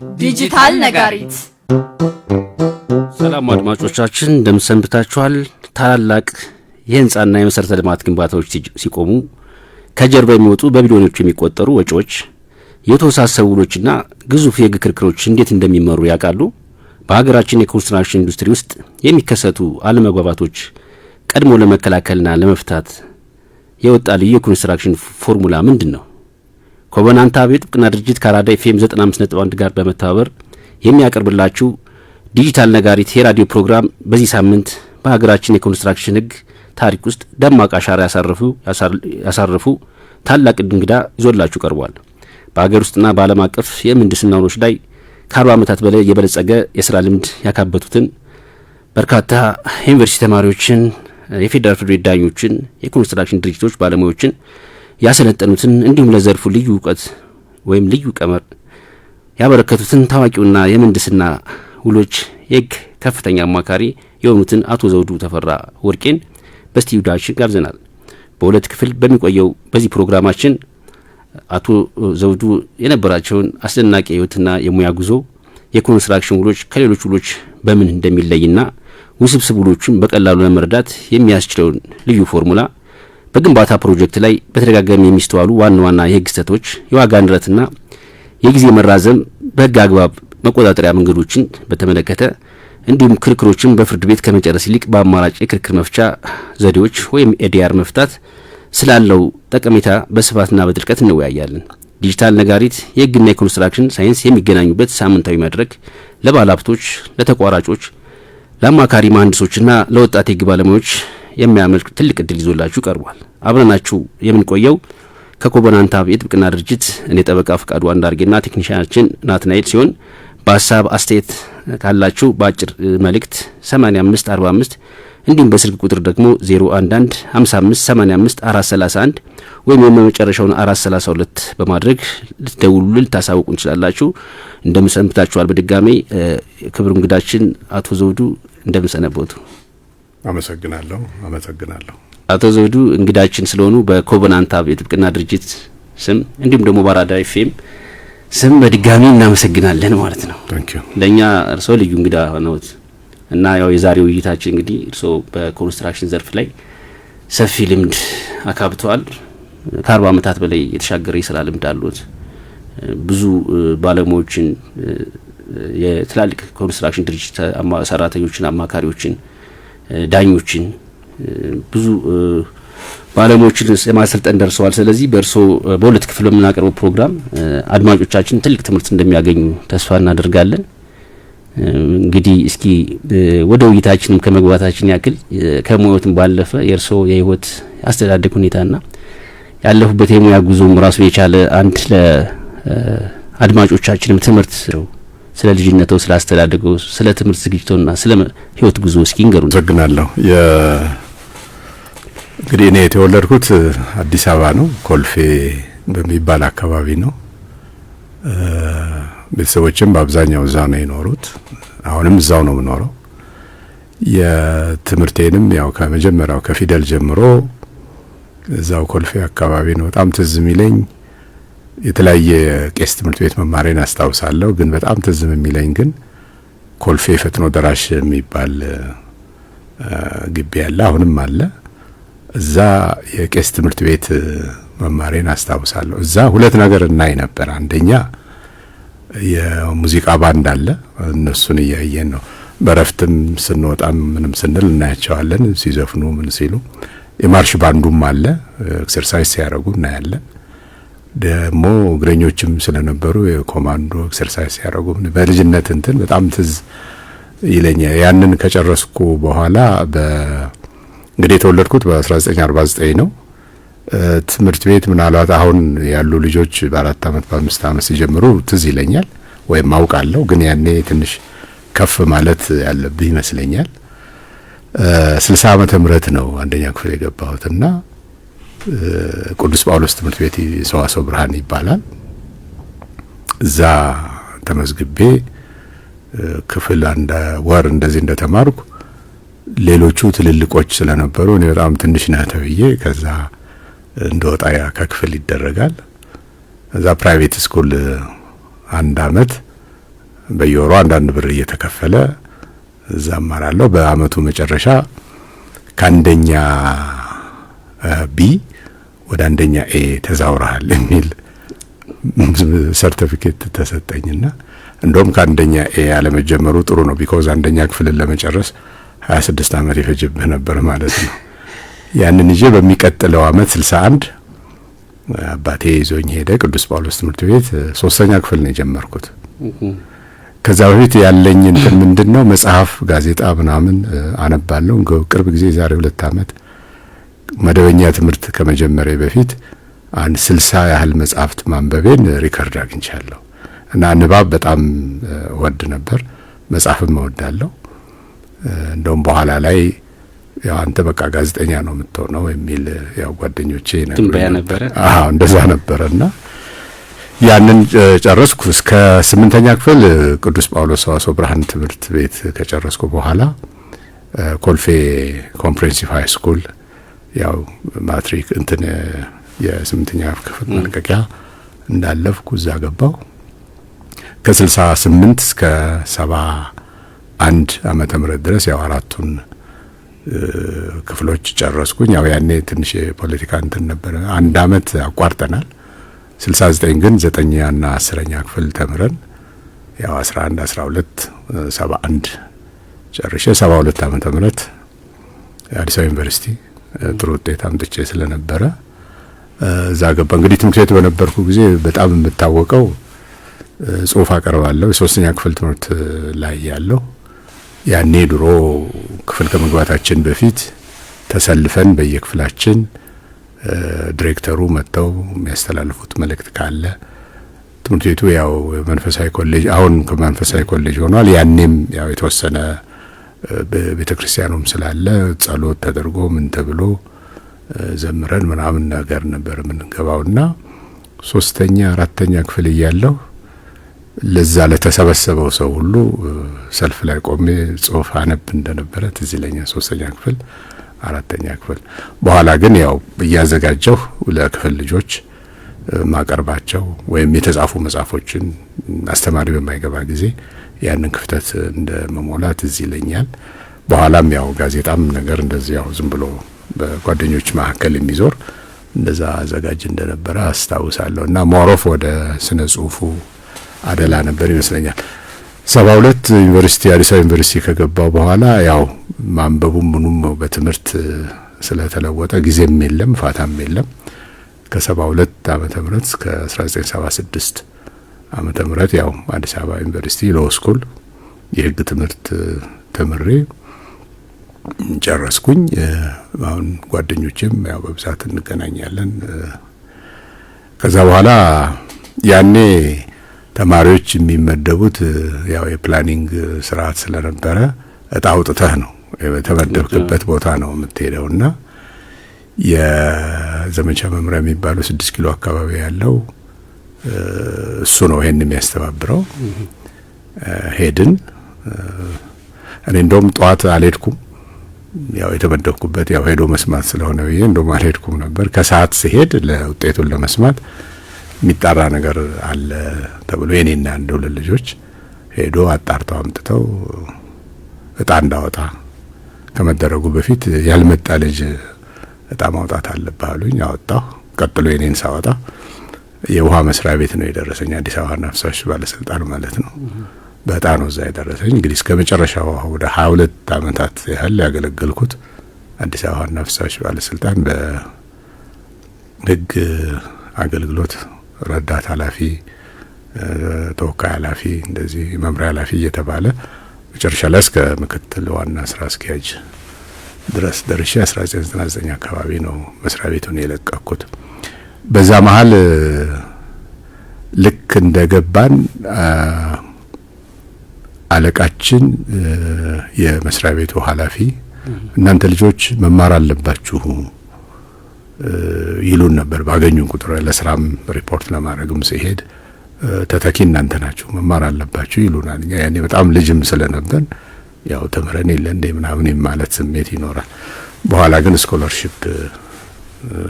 ዲጂታል ነጋሪት። ሰላም አድማጮቻችን እንደምን ሰንብታችኋል? ታላላቅ የህንጻና የመሰረተ ልማት ግንባታዎች ሲቆሙ ከጀርባ የሚወጡ በቢሊዮኖች የሚቆጠሩ ወጪዎች፣ የተወሳሰቡ ውሎችና ግዙፍ የህግ ክርክሮች እንዴት እንደሚመሩ ያውቃሉ? በሀገራችን የኮንስትራክሽን ኢንዱስትሪ ውስጥ የሚከሰቱ አለመግባባቶች ቀድሞ ለመከላከልና ለመፍታት የወጣ ልዩ የኮንስትራክሽን ፎርሙላ ምንድን ነው? ኮቨናንት አብዮት ጥብቅና ድርጅት ከአራዳ ኤፍኤም 95.1 ጋር በመተባበር የሚያቀርብላችሁ ዲጂታል ነጋሪት የራዲዮ ፕሮግራም በዚህ ሳምንት በሀገራችን የኮንስትራክሽን ህግ ታሪክ ውስጥ ደማቅ አሻራ ያሳረፉ ታላቅ እንግዳ ይዞላችሁ ቀርቧል። በሀገር ውስጥና በዓለም አቀፍ የምህንድስና ውሎች ላይ ከ40 ዓመታት በላይ የበለጸገ የስራ ልምድ ያካበቱትን በርካታ ዩኒቨርሲቲ ተማሪዎችን፣ የፌዴራል ፍርድ ቤት ዳኞችን፣ የኮንስትራክሽን ድርጅቶች ባለሙያዎችን ያሰለጠኑትን እንዲሁም ለዘርፉ ልዩ እውቀት ወይም ልዩ ቀመር ያበረከቱትን ታዋቂውና የምህንድስና ውሎች የህግ ከፍተኛ አማካሪ የሆኑትን አቶ ዘውዱ ተፈራ ወርቄን በስቱዲዮአችን ጋብዘናል። በሁለት ክፍል በሚቆየው በዚህ ፕሮግራማችን አቶ ዘውዱ የነበራቸውን አስደናቂ ህይወትና የሙያ ጉዞ፣ የኮንስትራክሽን ውሎች ከሌሎች ውሎች በምን እንደሚለይና ውስብስብ ውሎችን በቀላሉ ለመረዳት የሚያስችለውን ልዩ ፎርሙላ፣ በግንባታ ፕሮጀክት ላይ በተደጋጋሚ የሚስተዋሉ ዋና ዋና የህግ ስህተቶች፣ የዋጋ ንረትና የጊዜ መራዘም በህግ አግባብ መቆጣጠሪያ መንገዶችን በተመለከተ እንዲሁም ክርክሮችን በፍርድ ቤት ከመጨረስ ይልቅ በአማራጭ የክርክር መፍቻ ዘዴዎች ወይም ኤዲአር መፍታት ስላለው ጠቀሜታ በስፋትና በጥልቀት እንወያያለን። ዲጂታል ነጋሪት የህግና የኮንስትራክሽን ሳይንስ የሚገናኙበት ሳምንታዊ መድረክ ለባለሀብቶች፣ ለተቋራጮች፣ ለአማካሪ መሐንዲሶችና ለወጣት የህግ ባለሙያዎች የሚያመልክ ትልቅ እድል ይዞላችሁ ቀርቧል። አብረናችሁ የምንቆየው ከኮቨናንት አብዮት ጥብቅና ድርጅት እኔ ጠበቃ ፍቃዱ አንዳርጌና ቴክኒሻናችን ናትናኤል ሲሆን በሀሳብ አስተያየት ካላችሁ በአጭር መልእክት 8545 እንዲሁም በስልክ ቁጥር ደግሞ 011 55 85 431 ወይም የመጨረሻውን 432 በማድረግ ልትደውሉልን ልታሳውቁ እንችላላችሁ። እንደምሰንብታችኋል። በድጋሚ ክብር እንግዳችን አቶ ዘውዱ እንደምሰነበቱ። አመሰግናለሁ። አቶ ዘውዱ እንግዳችን ስለሆኑ በኮቨናንት አብዮት ጥብቅና ድርጅት ስም እንዲሁም ደግሞ በአራዳ ኤፍኤም ስም በድጋሚ እናመሰግናለን ማለት ነው። ለኛ እርሶ ልዩ እንግዳ ነዎት እና ያው የዛሬው ውይይታችን እንግዲህ እርሶ በኮንስትራክሽን ዘርፍ ላይ ሰፊ ልምድ አካብተዋል። ከ40 ዓመታት በላይ የተሻገረ የስራ ልምድ አሉት። ብዙ ባለሙያዎችን፣ የትላልቅ ኮንስትራክሽን ድርጅት ሰራተኞችን፣ አማካሪዎችን፣ ዳኞችን ብዙ ባለሙያዎችን ለማሰልጠን ደርሰዋል። ስለዚህ በእርሶ በሁለት ክፍል የምናቀርበው ፕሮግራም አድማጮቻችን ትልቅ ትምህርት እንደሚያገኙ ተስፋ እናደርጋለን። እንግዲህ እስኪ ወደ ውይይታችንም ከመግባታችን ያክል ከሙያዎትም ባለፈ የእርሶ የህይወት አስተዳደግ ሁኔታና ያለፉበት የሙያ ጉዞም ራሱ የቻለ አንድ ለአድማጮቻችንም ትምህርት ስለ ልጅነተው፣ ስለ አስተዳደገው፣ ስለ ትምህርት ዝግጅቶና ስለ ህይወት ጉዞ እስኪ ንገሩን። አመሰግናለሁ። እንግዲህ እኔ የተወለድኩት አዲስ አበባ ነው፣ ኮልፌ በሚባል አካባቢ ነው። ቤተሰቦችም በአብዛኛው እዛው ነው የኖሩት። አሁንም እዛው ነው የምኖረው። የትምህርቴንም ያው ከመጀመሪያው ከፊደል ጀምሮ እዛው ኮልፌ አካባቢ ነው። በጣም ትዝ የሚለኝ የተለያየ ቄስ ትምህርት ቤት መማሬን አስታውሳለሁ። ግን በጣም ትዝ የሚለኝ ግን ኮልፌ ፈጥኖ ደራሽ የሚባል ግቢ ያለ አሁንም አለ። እዛ የቄስ ትምህርት ቤት መማሬን አስታውሳለሁ። እዛ ሁለት ነገር እናይ ነበር። አንደኛ የሙዚቃ ባንድ አለ። እነሱን እያየን ነው። በረፍትም ስንወጣም ምንም ስንል እናያቸዋለን ሲዘፍኑ ምን ሲሉ። የማርሽ ባንዱም አለ፣ ኤክሰርሳይዝ ሲያደርጉ እናያለን። ደግሞ እግረኞችም ስለነበሩ የኮማንዶ ኤክሰርሳይዝ ሲያደርጉ በልጅነት እንትን በጣም ትዝ ይለኛል። ያንን ከጨረስኩ በኋላ እንግዲህ የተወለድኩት በ1949 ነው። ትምህርት ቤት ምናልባት አሁን ያሉ ልጆች በ4 ዓመት በ5 ዓመት ሲጀምሩ ትዝ ይለኛል ወይም አውቃለሁ። ግን ያኔ ትንሽ ከፍ ማለት ያለብህ ይመስለኛል። 60 ዓመተ ምህረት ነው አንደኛ ክፍል የገባሁትና ቅዱስ ጳውሎስ ትምህርት ቤት ሰዋሰው ብርሃን ይባላል። እዛ ተመዝግቤ ክፍል አንድ ወር እንደዚህ እንደተማርኩ ሌሎቹ ትልልቆች ስለነበሩ እኔ በጣም ትንሽ ነኝ ተብዬ ከዛ እንደወጣ ከክፍል ይደረጋል። እዛ ፕራይቬት ስኩል አንድ አመት በየወሩ አንዳንድ ብር እየተከፈለ እዛ እማራለሁ። በአመቱ መጨረሻ ከአንደኛ ቢ ወደ አንደኛ ኤ ተዛውረሃል የሚል ሰርቲፊኬት ተሰጠኝና እንደውም ከአንደኛ ኤ ያለመጀመሩ ጥሩ ነው። ቢኮዝ አንደኛ ክፍልን ለመጨረስ 26 አመት ይፈጅብህ ነበር ማለት ነው። ያንን ይዤ በሚቀጥለው አመት 61 አባቴ ይዞኝ ሄደ ቅዱስ ጳውሎስ ትምህርት ቤት። 3ኛ ክፍል ነው የጀመርኩት። ከዛ በፊት ያለኝ እንትን ምንድነው መጽሐፍ፣ ጋዜጣ ምናምን አነባለሁ። ቅርብ ጊዜ ዛሬ 2 አመት መደበኛ ትምህርት ከመጀመሪያ በፊት አንድ 60 ያህል መጽሐፍት ማንበቤን ሪከርድ አግኝቻለሁ። እና ንባብ በጣም ወድ ነበር፣ መጽሐፍም እወዳለሁ። እንደውም በኋላ ላይ ያው አንተ በቃ ጋዜጠኛ ነው የምትሆነው የሚል ያው ጓደኞቼ ነበር። እንደዛ ነበርና ያንን ጨረስኩ። እስከ 8ኛ ክፍል ቅዱስ ጳውሎስ ሰዋስወ ብርሃን ትምህርት ቤት ከጨረስኩ በኋላ ኮልፌ ኮምፕሬሄንሲቭ ሃይ ስኩል ያው ማትሪክ እንትን የ8ኛ ክፍል መልቀቂያ እንዳለፍኩ እዛ ገባው። ከ68 እስከ 71 ዓመተ ምህረት ድረስ ያው 4ቱን ክፍሎች ጨረስኩኝ። ያው ያኔ ትንሽ የፖለቲካ እንትን ነበር፣ 1 አመት አቋርጠናል። 69 ግን 9ኛና 10ኛ ክፍል ተምረን ያው 11 12 71 ጨርሼ 72 ዓመተ ምህረት አዲስ አበባ ዩኒቨርሲቲ ጥሩ ውጤት አምጥቼ ስለነበረ እዛ ገባ። እንግዲህ ትምህርት ቤት በነበርኩ ጊዜ በጣም የምታወቀው ጽሁፍ አቀርባለሁ። የ3ኛ ክፍል ትምህርት ላይ ያለው ያኔ ድሮ ክፍል ከመግባታችን በፊት ተሰልፈን በየክፍላችን ዲሬክተሩ መጥተው የሚያስተላልፉት መልእክት ካለ ትምህርት ቤቱ ያው መንፈሳዊ ኮሌጅ አሁን ከመንፈሳዊ ኮሌጅ ሆኗል። ያኔም ያው የተወሰነ ቤተክርስቲያኑም ስላለ ጸሎት ተደርጎ ምን ተብሎ ዘምረን ምናምን ነገር ነበር የምንገባውና 3ኛ 4ኛ ክፍል እያለሁ ለዛ ለተሰበሰበው ሰው ሁሉ ሰልፍ ላይ ቆሜ ጽሁፍ አነብ እንደነበረ ትዝ ይለኛል። 3ኛ ክፍል 4ኛ ክፍል በኋላ ግን ያው እያዘጋጀሁ ለክፍል ልጆች ማቀርባቸው ወይም የተጻፉ መጽሐፎችን አስተማሪ በማይገባ ጊዜ ያንን ክፍተት እንደመሞላት ትዝ ይለኛል። በኋላም ያው ጋዜጣም ነገር እንደዚህ ያው ዝም ብሎ በጓደኞች መካከል የሚዞር እንደዛ አዘጋጅ እንደነበረ አስታውሳለሁ። እና ሞሮፍ ወደ ስነ ጽሁፉ አደላ ነበር ይመስለኛል። 72 ዩኒቨርሲቲ አዲስ አበባ ዩኒቨርሲቲ ከገባው በኋላ ያው ማንበቡም ምኑም በትምህርት ስለተለወጠ ጊዜም የለም ፋታም የለም። ከ72 ዓመተ ምህረት እስከ 1976 ዓመተ ምህረት ያው አዲስ አበባ ዩኒቨርሲቲ ሎው ስኩል የህግ ትምህርት ተምሬ ጨረስኩኝ። አሁን ጓደኞቼም ያው በብዛት እንገናኛለን። ከዛ በኋላ ያኔ ተማሪዎች የሚመደቡት ያው የፕላኒንግ ስርዓት ስለነበረ እጣ አውጥተህ ነው የተመደብክበት ቦታ ነው የምትሄደውና የዘመቻ መምሪያ የሚባለው 6 ኪሎ አካባቢ ያለው እሱ ነው ይሄን የሚያስተባብረው። ሄድን። እኔ እንደውም ጧት አልሄድኩም፣ ያው የተመደብኩበት ያው ሄዶ መስማት ስለሆነ ብዬ እንደውም አልሄድኩም ነበር። ከሰዓት ሲሄድ ለውጤቱን ለመስማት የሚጣራ ነገር አለ ተብሎ የኔና አንድ ሁለት ልጆች ሄዶ አጣርተው አምጥተው እጣ እንዳወጣ ከመደረጉ በፊት ያልመጣ ልጅ እጣ ማውጣት አለብህ አሉኝ። አወጣሁ። ቀጥሎ የኔን ሳወጣ የውሃ መስሪያ ቤት ነው የደረሰኝ፣ አዲስ አበባ ፍሳሽ ባለስልጣን ማለት ነው። በእጣ ነው እዛ የደረሰኝ። እንግዲህ እስከ መጨረሻው ወደ 22 አመታት ያህል ያገለገልኩት አዲስ አበባ ፍሳሽ ባለስልጣን በህግ አገልግሎት ረዳት ኃላፊ፣ ተወካይ ኃላፊ፣ እንደዚህ መምሪያ ኃላፊ እየተባለ መጨረሻ ላይ እስከ ምክትል ዋና ስራ አስኪያጅ ድረስ ደርሼ 1999 አካባቢ ነው መስሪያ ቤቱን የለቀኩት። በዛ መሀል ልክ እንደገባን አለቃችን የመስሪያ ቤቱ ኃላፊ እናንተ ልጆች መማር አለባችሁ ይሉን ነበር። ባገኙን ቁጥር ለስራም ሪፖርት ለማድረግም ሲሄድ ተተኪ እናንተ ናችሁ መማር አለባችሁ ይሉናል። ያኔ በጣም ልጅም ስለነበር ያው ተምረን የለ እንደ ምናምን ማለት ስሜት ይኖራል። በኋላ ግን ስኮላርሺፕ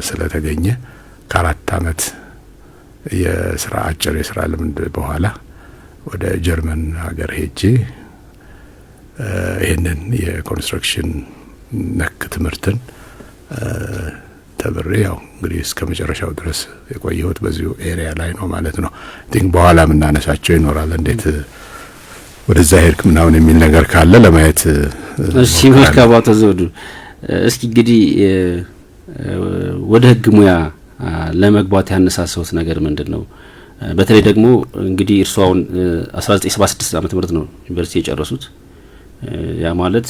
ስለተገኘ ከ4 አመት የስራ አጭር የስራ ልምድ በኋላ ወደ ጀርመን ሀገር ሄጄ ይሄንን የኮንስትራክሽን ነክ ትምህርትን ተብሬ ያው እንግዲህ እስከ መጨረሻው ድረስ የቆየሁት በዚሁ ኤሪያ ላይ ነው ማለት ነው። ቲንክ በኋላ የምናነሳቸው ይኖራል እንዴት ወደዛ ሄድክ ምናምን የሚል ነገር ካለ ለማየት እሺ። መልካም አቶ ዘውዱ፣ እስኪ እንግዲህ ወደ ህግ ሙያ ለመግባት ያነሳሳውት ነገር ምንድነው? በተለይ ደግሞ እንግዲህ እርስዎ አሁን 1976 ዓመተ ምህረት ነው ዩኒቨርሲቲ የጨረሱት። ያ ማለት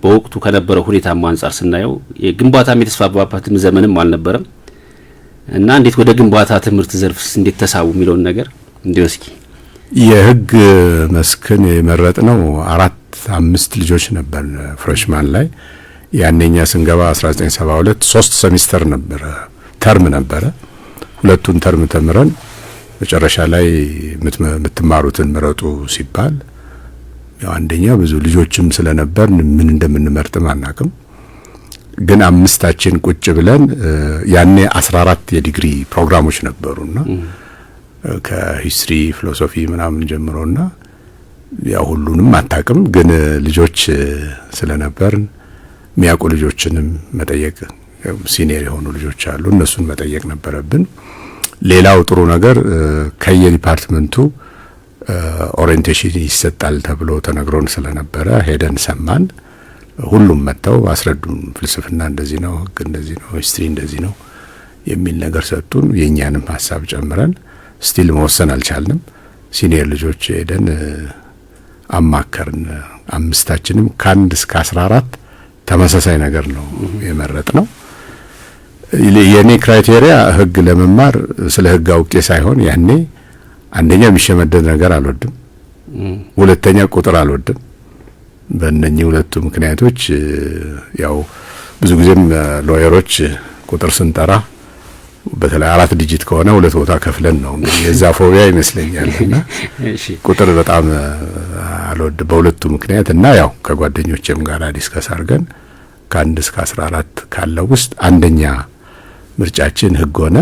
በወቅቱ ከነበረው ሁኔታ አንፃር ስናየው የግንባታም የተስፋፋበትም ዘመንም አልነበረም እና እንዴት ወደ ግንባታ ትምህርት ዘርፍስ እንዴት ተሳቡ የሚለውን ነገር እንዲው እስኪ። የህግ መስክን የመረጥነው 4-5 ልጆች ነበር ፍሬሽማን ላይ። ያኔኛ ስንገባ 1972 3 ሴሚስተር ነበረ ተርም ነበረ። ሁለቱን ተርም ተምረን መጨረሻ ላይ የምትማሩትን ምረጡ ሲባል ያው አንደኛ ብዙ ልጆችም ስለነበር ምን እንደምንመርጥ አናውቅም። ግን አምስታችን ቁጭ ብለን ያኔ 14 የዲግሪ ፕሮግራሞች ነበሩና ከሂስትሪ ፊሎሶፊ ምናምን ጀምሮና ያው ሁሉንም አታውቅም። ግን ልጆች ስለነበር የሚያውቁ ልጆችንም መጠየቅ ሲኒየር የሆኑ ልጆች አሉ፣ እነሱን መጠየቅ ነበረብን። ሌላው ጥሩ ነገር ከየዲፓርትመንቱ ኦሪየንቴሽን ይሰጣል ተብሎ ተነግሮን ስለነበረ ሄደን ሰማን። ሁሉም መጥተው አስረዱን። ፍልስፍና እንደዚህ ነው፣ ህግ እንደዚህ ነው፣ ሂስትሪ እንደዚህ ነው የሚል ነገር ሰጡን። የኛንም ሀሳብ ጨምረን ስቲል መወሰን አልቻልንም። ሲኒየር ልጆች ሄደን አማከርን። አምስታችንም ከ1 እስከ 14 ተመሳሳይ ነገር ነው የመረጥ ነው። የኔ ክራይቴሪያ ህግ ለመማር ስለ ህግ አውቄ ሳይሆን ያኔ አንደኛ የሚሸመደድ ነገር አልወድም፣ ሁለተኛ ቁጥር አልወድም። በእነኚህ ሁለቱ ምክንያቶች ያው ብዙ ጊዜም ሎየሮች ቁጥር ስንጠራ በተለይ 4 ዲጂት ከሆነ 2 ቦታ ከፍለን ነው እንግዲህ የዛ ፎቢያ ይመስለኛልና ቁጥር በጣም አልወድ በሁለቱ ምክንያት እና ያው ከጓደኞቼም ጋር ዲስከስ አድርገን ከ1 እስከ 14 ካለው ውስጥ አንደኛ ምርጫችን ህግ ሆነ።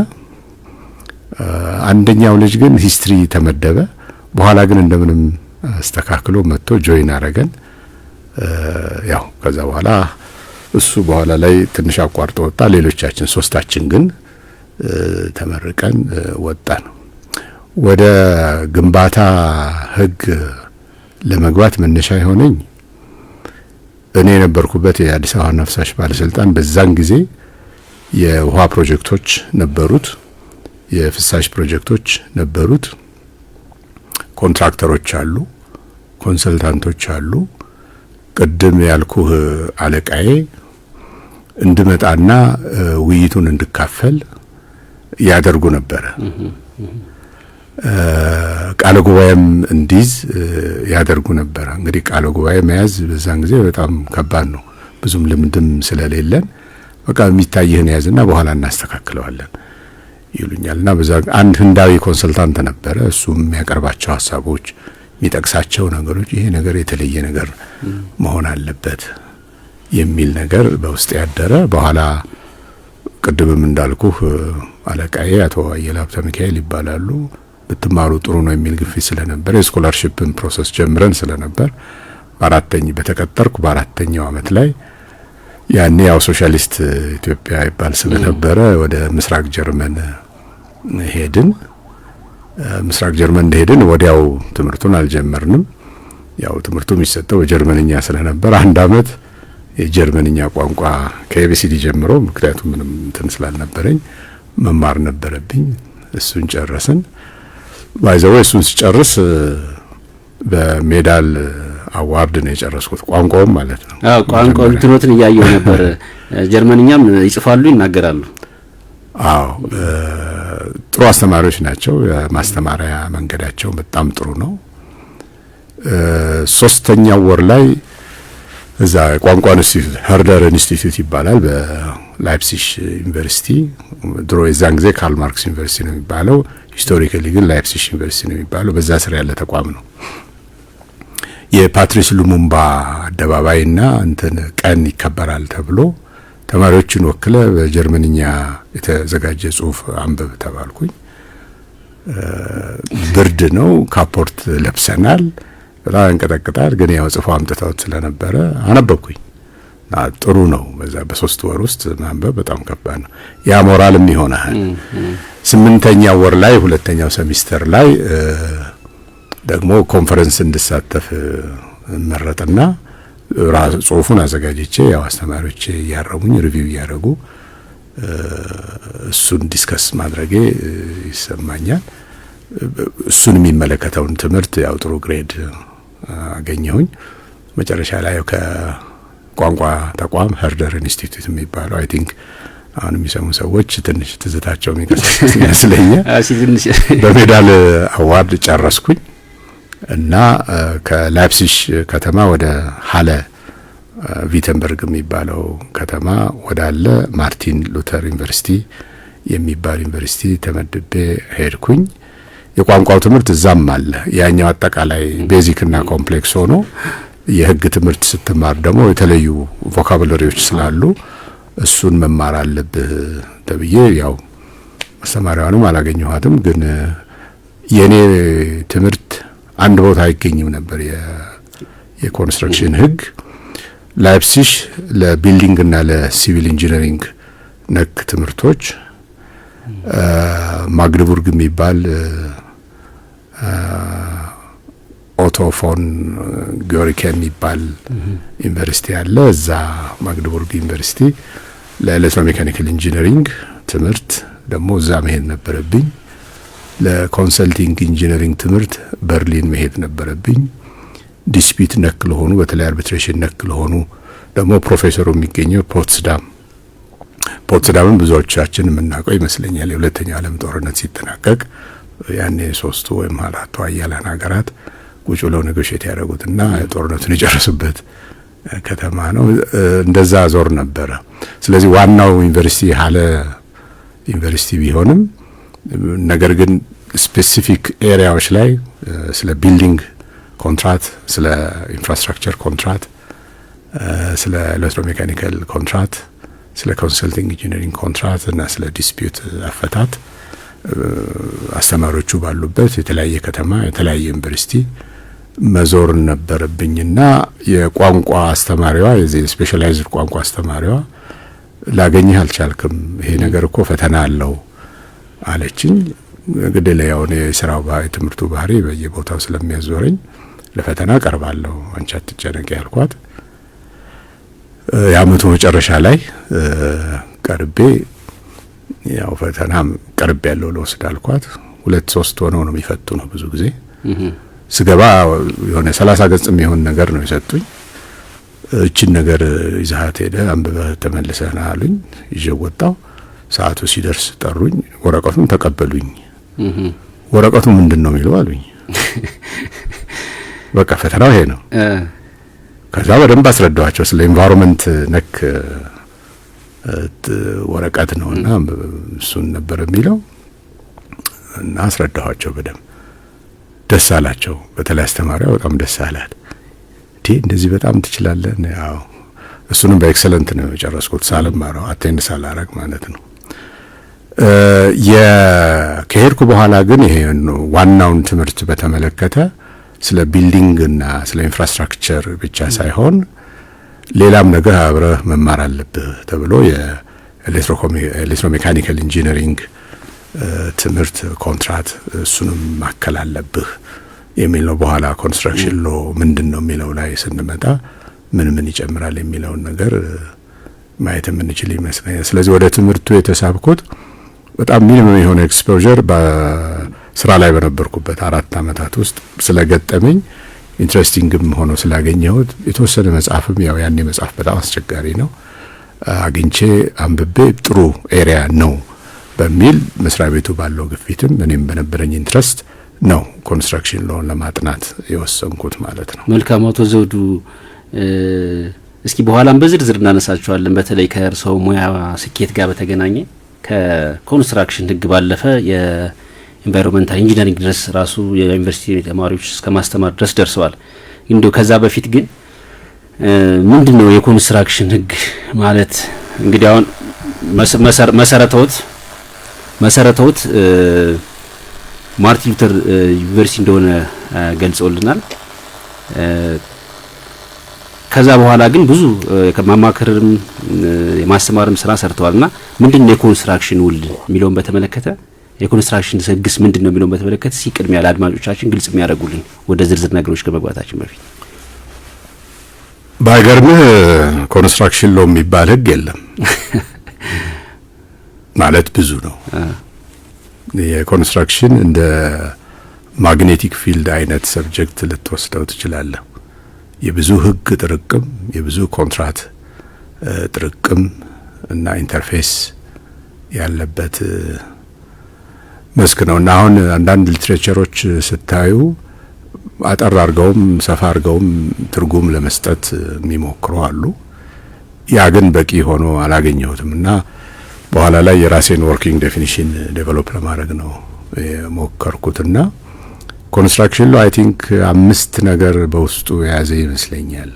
አንደኛው ልጅ ግን ሂስትሪ ተመደበ። በኋላ ግን እንደምንም አስተካክሎ መጥቶ ጆይን አረገን። ያው ከዛ በኋላ እሱ በኋላ ላይ ትንሽ አቋርጦ ወጣ። ሌሎቻችን 3ታችን ግን ተመርቀን ወጣን። ወደ ግንባታ ህግ ለመግባት መነሻ የሆነኝ እኔ የነበርኩበት የአዲስ አበባ ነፍሳሽ ባለስልጣን በዛን ጊዜ የውሃ ፕሮጀክቶች ነበሩት፣ የፍሳሽ ፕሮጀክቶች ነበሩት። ኮንትራክተሮች አሉ፣ ኮንሰልታንቶች አሉ። ቅድም ያልኩህ አለቃዬ እንድመጣና ውይይቱን እንድካፈል ያደርጉ ነበረ። ቃለ ጉባኤም እንዲዝ ያደርጉ ነበር። እንግዲህ ቃለ ጉባኤ መያዝ በዛን ጊዜ በጣም ከባድ ነው፣ ብዙም ልምድም ስለሌለን በቃ የሚታየህን ያዝና በኋላ እናስተካክለዋለን ይሉኛልና በዛ አንድ ህንዳዊ ኮንሰልታንት ነበረ። እሱም የሚያቀርባቸው ሀሳቦች፣ የሚጠቅሳቸው ነገሮች ይሄ ነገር የተለየ ነገር መሆን አለበት የሚል ነገር በውስጥ ያደረ። በኋላ ቅድምም እንዳልኩህ አለቃዬ አቶ አየለ ሀብተ ሚካኤል ይባላሉ። ብትማሩ ጥሩ ነው የሚል ግፊት ስለነበር የስኮላርሺፕን ፕሮሰስ ጀምረን ስለነበር በተቀጠርኩ በአራተኛው አመት ላይ ያኔ ያው ሶሻሊስት ኢትዮጵያ ይባል ስለነበረ ወደ ምስራቅ ጀርመን ሄድን። ምስራቅ ጀርመን እንደሄድን ወዲያው ትምህርቱን አልጀመርንም። ያው ትምህርቱ የሚሰጠው በጀርመንኛ ስለነበር 1 አመት የጀርመንኛ ቋንቋ ከኤቢሲዲ ጀምሮ ምክንያቱም ምንም እንትን ስላልነበረኝ መማር ነበረብኝ። እሱን ጨረስን። ባይዘው እሱን ሲጨርስ በሜዳል አዋርድ ነው የጨረስኩት፣ ቋንቋው ማለት ነው። ቋንቋው እንትኖትን ያያየው ነበር። ጀርመንኛም ይጽፋሉ፣ ይናገራሉ። ጥሩ አስተማሪዎች ናቸው። የማስተማሪያ መንገዳቸው በጣም ጥሩ ነው። 3ኛው ወር ላይ እዛ ቋንቋ ኢንስቲትዩት ሄርደር ኢንስቲትዩት ይባላል በላይፕሲሽ ዩኒቨርሲቲ። ድሮ የዛን ጊዜ ካርል ማርክስ ዩኒቨርሲቲ ነው የሚባለው፣ ሂስቶሪካሊ ግን ላይፕሲሽ ዩኒቨርሲቲ ነው የሚባለው። በዛ ስር ያለ ተቋም ነው። የፓትሪስ ሉሙምባ አደባባይና እንትን ቀን ይከበራል ተብሎ ተማሪዎችን ወክለ በጀርመንኛ የተዘጋጀ ጽሁፍ አንብብ ተባልኩኝ። ብርድ ነው፣ ካፖርት ለብሰናል፣ በጣም እንቀጠቅጣል። ግን ያው ጽፎ አምጥተውት ስለነበረ አነበብኩኝ። ጥሩ ነው። በዛ በ3 ወር ውስጥ ማንበብ በጣም ከባድ ነው። ያ ሞራልም ይሆናል። 8ኛው ወር ላይ 2ኛው ሴሚስተር ላይ ደግሞ ኮንፈረንስ እንድሳተፍ መረጥና ራስ ጽሁፉን አዘጋጅቼ ያው አስተማሪዎች ያረሙኝ ሪቪው ያደረጉ እሱን ዲስከስ ማድረጌ ይሰማኛል። እሱን የሚመለከተውን ትምህርት ያው ጥሩ ግሬድ አገኘሁኝ። መጨረሻ ላይ ከቋንቋ ተቋም ሄርደር ኢንስቲትዩት የሚባለው አይ ቲንክ አሁን የሚሰሙ ሰዎች ትንሽ ትዝታቸው የሚቀርጽ ይመስለኛል በሜዳል አዋርድ ጨረስኩኝ እና ከላይፕሲሽ ከተማ ወደ ሃለ ቪተንበርግ የሚባለው ከተማ ወዳለ ማርቲን ሉተር ዩኒቨርሲቲ የሚባል ዩኒቨርሲቲ ተመድቤ ሄድኩኝ። የቋንቋው ትምህርት እዛም አለ። ያኛው አጠቃላይ ቤዚክ እና ኮምፕሌክስ ሆኖ የህግ ትምህርት ስትማር ደግሞ የተለዩ ቮካቡላሪዎች ስላሉ እሱን መማር አለብህ ተብዬ ያው አስተማሪዋንም አላገኘኋትም። ግን የኔ ትምህርት አንድ ቦታ አይገኝም ነበር። የኮንስትራክሽን ህግ ላይፕሲሽ ለቢልዲንግ እና ለሲቪል ኢንጂነሪንግ ነክ ትምህርቶች፣ ማግደቡርግ የሚባል ኦቶ ፎን ጊዮሪክ የሚባል ዩኒቨርሲቲ አለ። እዛ ማግደቡርግ ዩኒቨርሲቲ ለኤሌክትሮሜካኒካል ኢንጂነሪንግ ትምህርት ደግሞ እዛ መሄድ ነበረብኝ። ለኮንሰልቲንግ ኢንጂነሪንግ ትምህርት በርሊን መሄድ ነበረብኝ። ዲስፒት ነክ ለሆኑ በተለይ አርቢትሬሽን ነክ ለሆኑ ደግሞ ፕሮፌሰሩ የሚገኘው ፖትስዳምን ብዙዎቻችን የምናውቀው ይመስለኛል። የሁለተኛው ዓለም ጦርነት ሲጠናቀቅ ያኔ 3 ወይም 4 ሀያላን ሀገራት ቁጭ ብለው ኔጎሼት ያደረጉትና ጦርነቱን የጨረሱበት ከተማ ነው። እንደዛ ዞር ነበረ። ስለዚህ ዋናው ዩኒቨርሲቲ ሃለ ዩኒቨርሲቲ ቢሆንም ነገር ግን ስፔሲፊክ ኤሪያዎች ላይ ስለ ቢልዲንግ ኮንትራት፣ ስለ ኢንፍራስትራክቸር ኮንትራት፣ ስለ ኤሌክትሮሜካኒካል ኮንትራት፣ ስለ ኮንሰልቲንግ ኢንጂነሪንግ ኮንትራት እና ስለ ዲስፒዩት አፈታት አስተማሪዎቹ ባሉበት የተለያየ ከተማ የተለያየ ዩኒቨርሲቲ መዞር ነበረብኝና የቋንቋ አስተማሪዋ የዚህ ስፔሻላይዝድ ቋንቋ አስተማሪዋ ላገኘህ አልቻልክም፣ ይሄ ነገር እኮ ፈተና አለው አለችኝ። ግዴለ ያው የስራው የትምህርቱ ባህሪ በየቦታው ስለሚያዞረኝ ለፈተና ቀርባለሁ፣ አንቺ አትጨነቂ ያልኳት። የአመቱ መጨረሻ ላይ ቀርቤ ያው ፈተናም ቀርቤ ያለው ለወስድ አልኳት። 2-3 ሆነው ነው የሚፈቱ ነው ብዙ ጊዜ ስገባ የሆነ 30 ገጽ የሚሆን ነገር ነው የሰጡኝ። እቺን ነገር ይዛት ሄደ አንብበህ ተመልሰና አሉኝ። ይዤው ወጣሁ። ሰዓቱ ሲደርስ ጠሩኝ። ወረቀቱን ተቀበሉኝ። ወረቀቱ ምንድነው የሚለው አሉኝ። በቃ ፈተናው ይሄ ነው። ከዛ በደንብ አስረዳኋቸው። ስለ ኢንቫይሮንመንት ነክ ወረቀት ነውና እሱን ነበር የሚለው እና አስረዳኋቸው በደንብ። ደስ አላቸው። በተለይ አስተማሪዋ በጣም ደስ አላት። እንደዚህ በጣም ትችላለህ። ያው እሱንም በኤክሰለንት ነው የጨረስኩት፣ ሳልማረው አቴንድ ሳላረግ ማለት ነው። ከሄድኩ በኋላ ግን ይሄ ዋናውን ትምህርት በተመለከተ ስለ ቢልዲንግ እና ስለ ኢንፍራስትራክቸር ብቻ ሳይሆን ሌላም ነገር አብረህ መማር አለብህ ተብሎ የኤሌክትሮሜካኒካል ኢንጂነሪንግ ትምህርት ኮንትራት እሱንም ማከል አለብህ የሚል ነው። በኋላ ኮንስትራክሽን ሎ ምንድነው የሚለው ላይ ስንመጣ ምን ይጨምራል የሚለውን ነገር ማየት የምንችል ይመስለኛል። ስለዚህ ወደ ትምህርቱ የተሳብኩት በጣም ሚኒመም የሆነ ኤክስፖዠር በስራ ላይ በነበርኩበት 4 አመታት ውስጥ ስለገጠመኝ ኢንትረስቲንግም ሆኖ ስላገኘሁት የተወሰነ መጽሐፍም ያው ያኔ መጽሐፍ በጣም አስቸጋሪ ነው አግኝቼ አንብቤ ጥሩ ኤሪያ ነው በሚል መስሪያ ቤቱ ባለው ግፊትም እኔም በነበረኝ ኢንትረስት ነው ኮንስትራክሽን ሎን ለማጥናት የወሰንኩት ማለት ነው። መልካም አቶ ዘውዱ፣ እስኪ በኋላም በዝርዝር እናነሳቸዋለን። በተለይ ከእርስዎ ሙያ ስኬት ጋር በተገናኘ ከኮንስትራክሽን ህግ ባለፈ የኢንቫይሮንመንታል ኢንጂነሪንግ ድረስ ራሱ የዩኒቨርሲቲ ተማሪዎች እስከ ማስተማር ድረስ ደርሰዋል። እንዴው ከዛ በፊት ግን ምንድነው የኮንስትራክሽን ህግ ማለት? እንግዲህ አሁን መሰረተውት ማርቲን ሉተር ዩኒቨርሲቲ እንደሆነ ገልጸውልናል። ከዛ በኋላ ግን ብዙ ከማማከርም የማስተማርም ስራ ሰርተዋልና ምንድነው የኮንስትራክሽን ውል የሚለውን በተመለከተ የኮንስትራክሽን ህግስ ምንድነው የሚለውን በተመለከተ ሲቅድሚያ ለአድማጮቻችን ግልጽ የሚያደርጉልን ወደ ዝርዝር ነገሮች ከመግባታችን በፊት። ባይገርምህ ኮንስትራክሽን ሎ የሚባል ህግ የለም ማለት ብዙ ነው። የኮንስትራክሽን እንደ ማግኔቲክ ፊልድ አይነት ሰብጀክት ልትወስደው ትችላለህ። የብዙ ህግ ጥርቅም፣ የብዙ ኮንትራት ጥርቅም እና ኢንተርፌስ ያለበት መስክ ነውና አሁን አንዳንድ ሊትሬቸሮች ስታዩ አጠር አድርገውም ሰፋ አድርገውም ትርጉም ለመስጠት የሚሞክሩ አሉ። ያ ግን በቂ ሆኖ አላገኘሁትም እና በኋላ ላይ የራሴን ወርኪንግ ዴፊኒሽን ዴቨሎፕ ለማድረግ ነው የሞከርኩትና ኮንስትራክሽን ሎ አይ ቲንክ 5 ነገር በውስጡ የያዘ ይመስለኛል።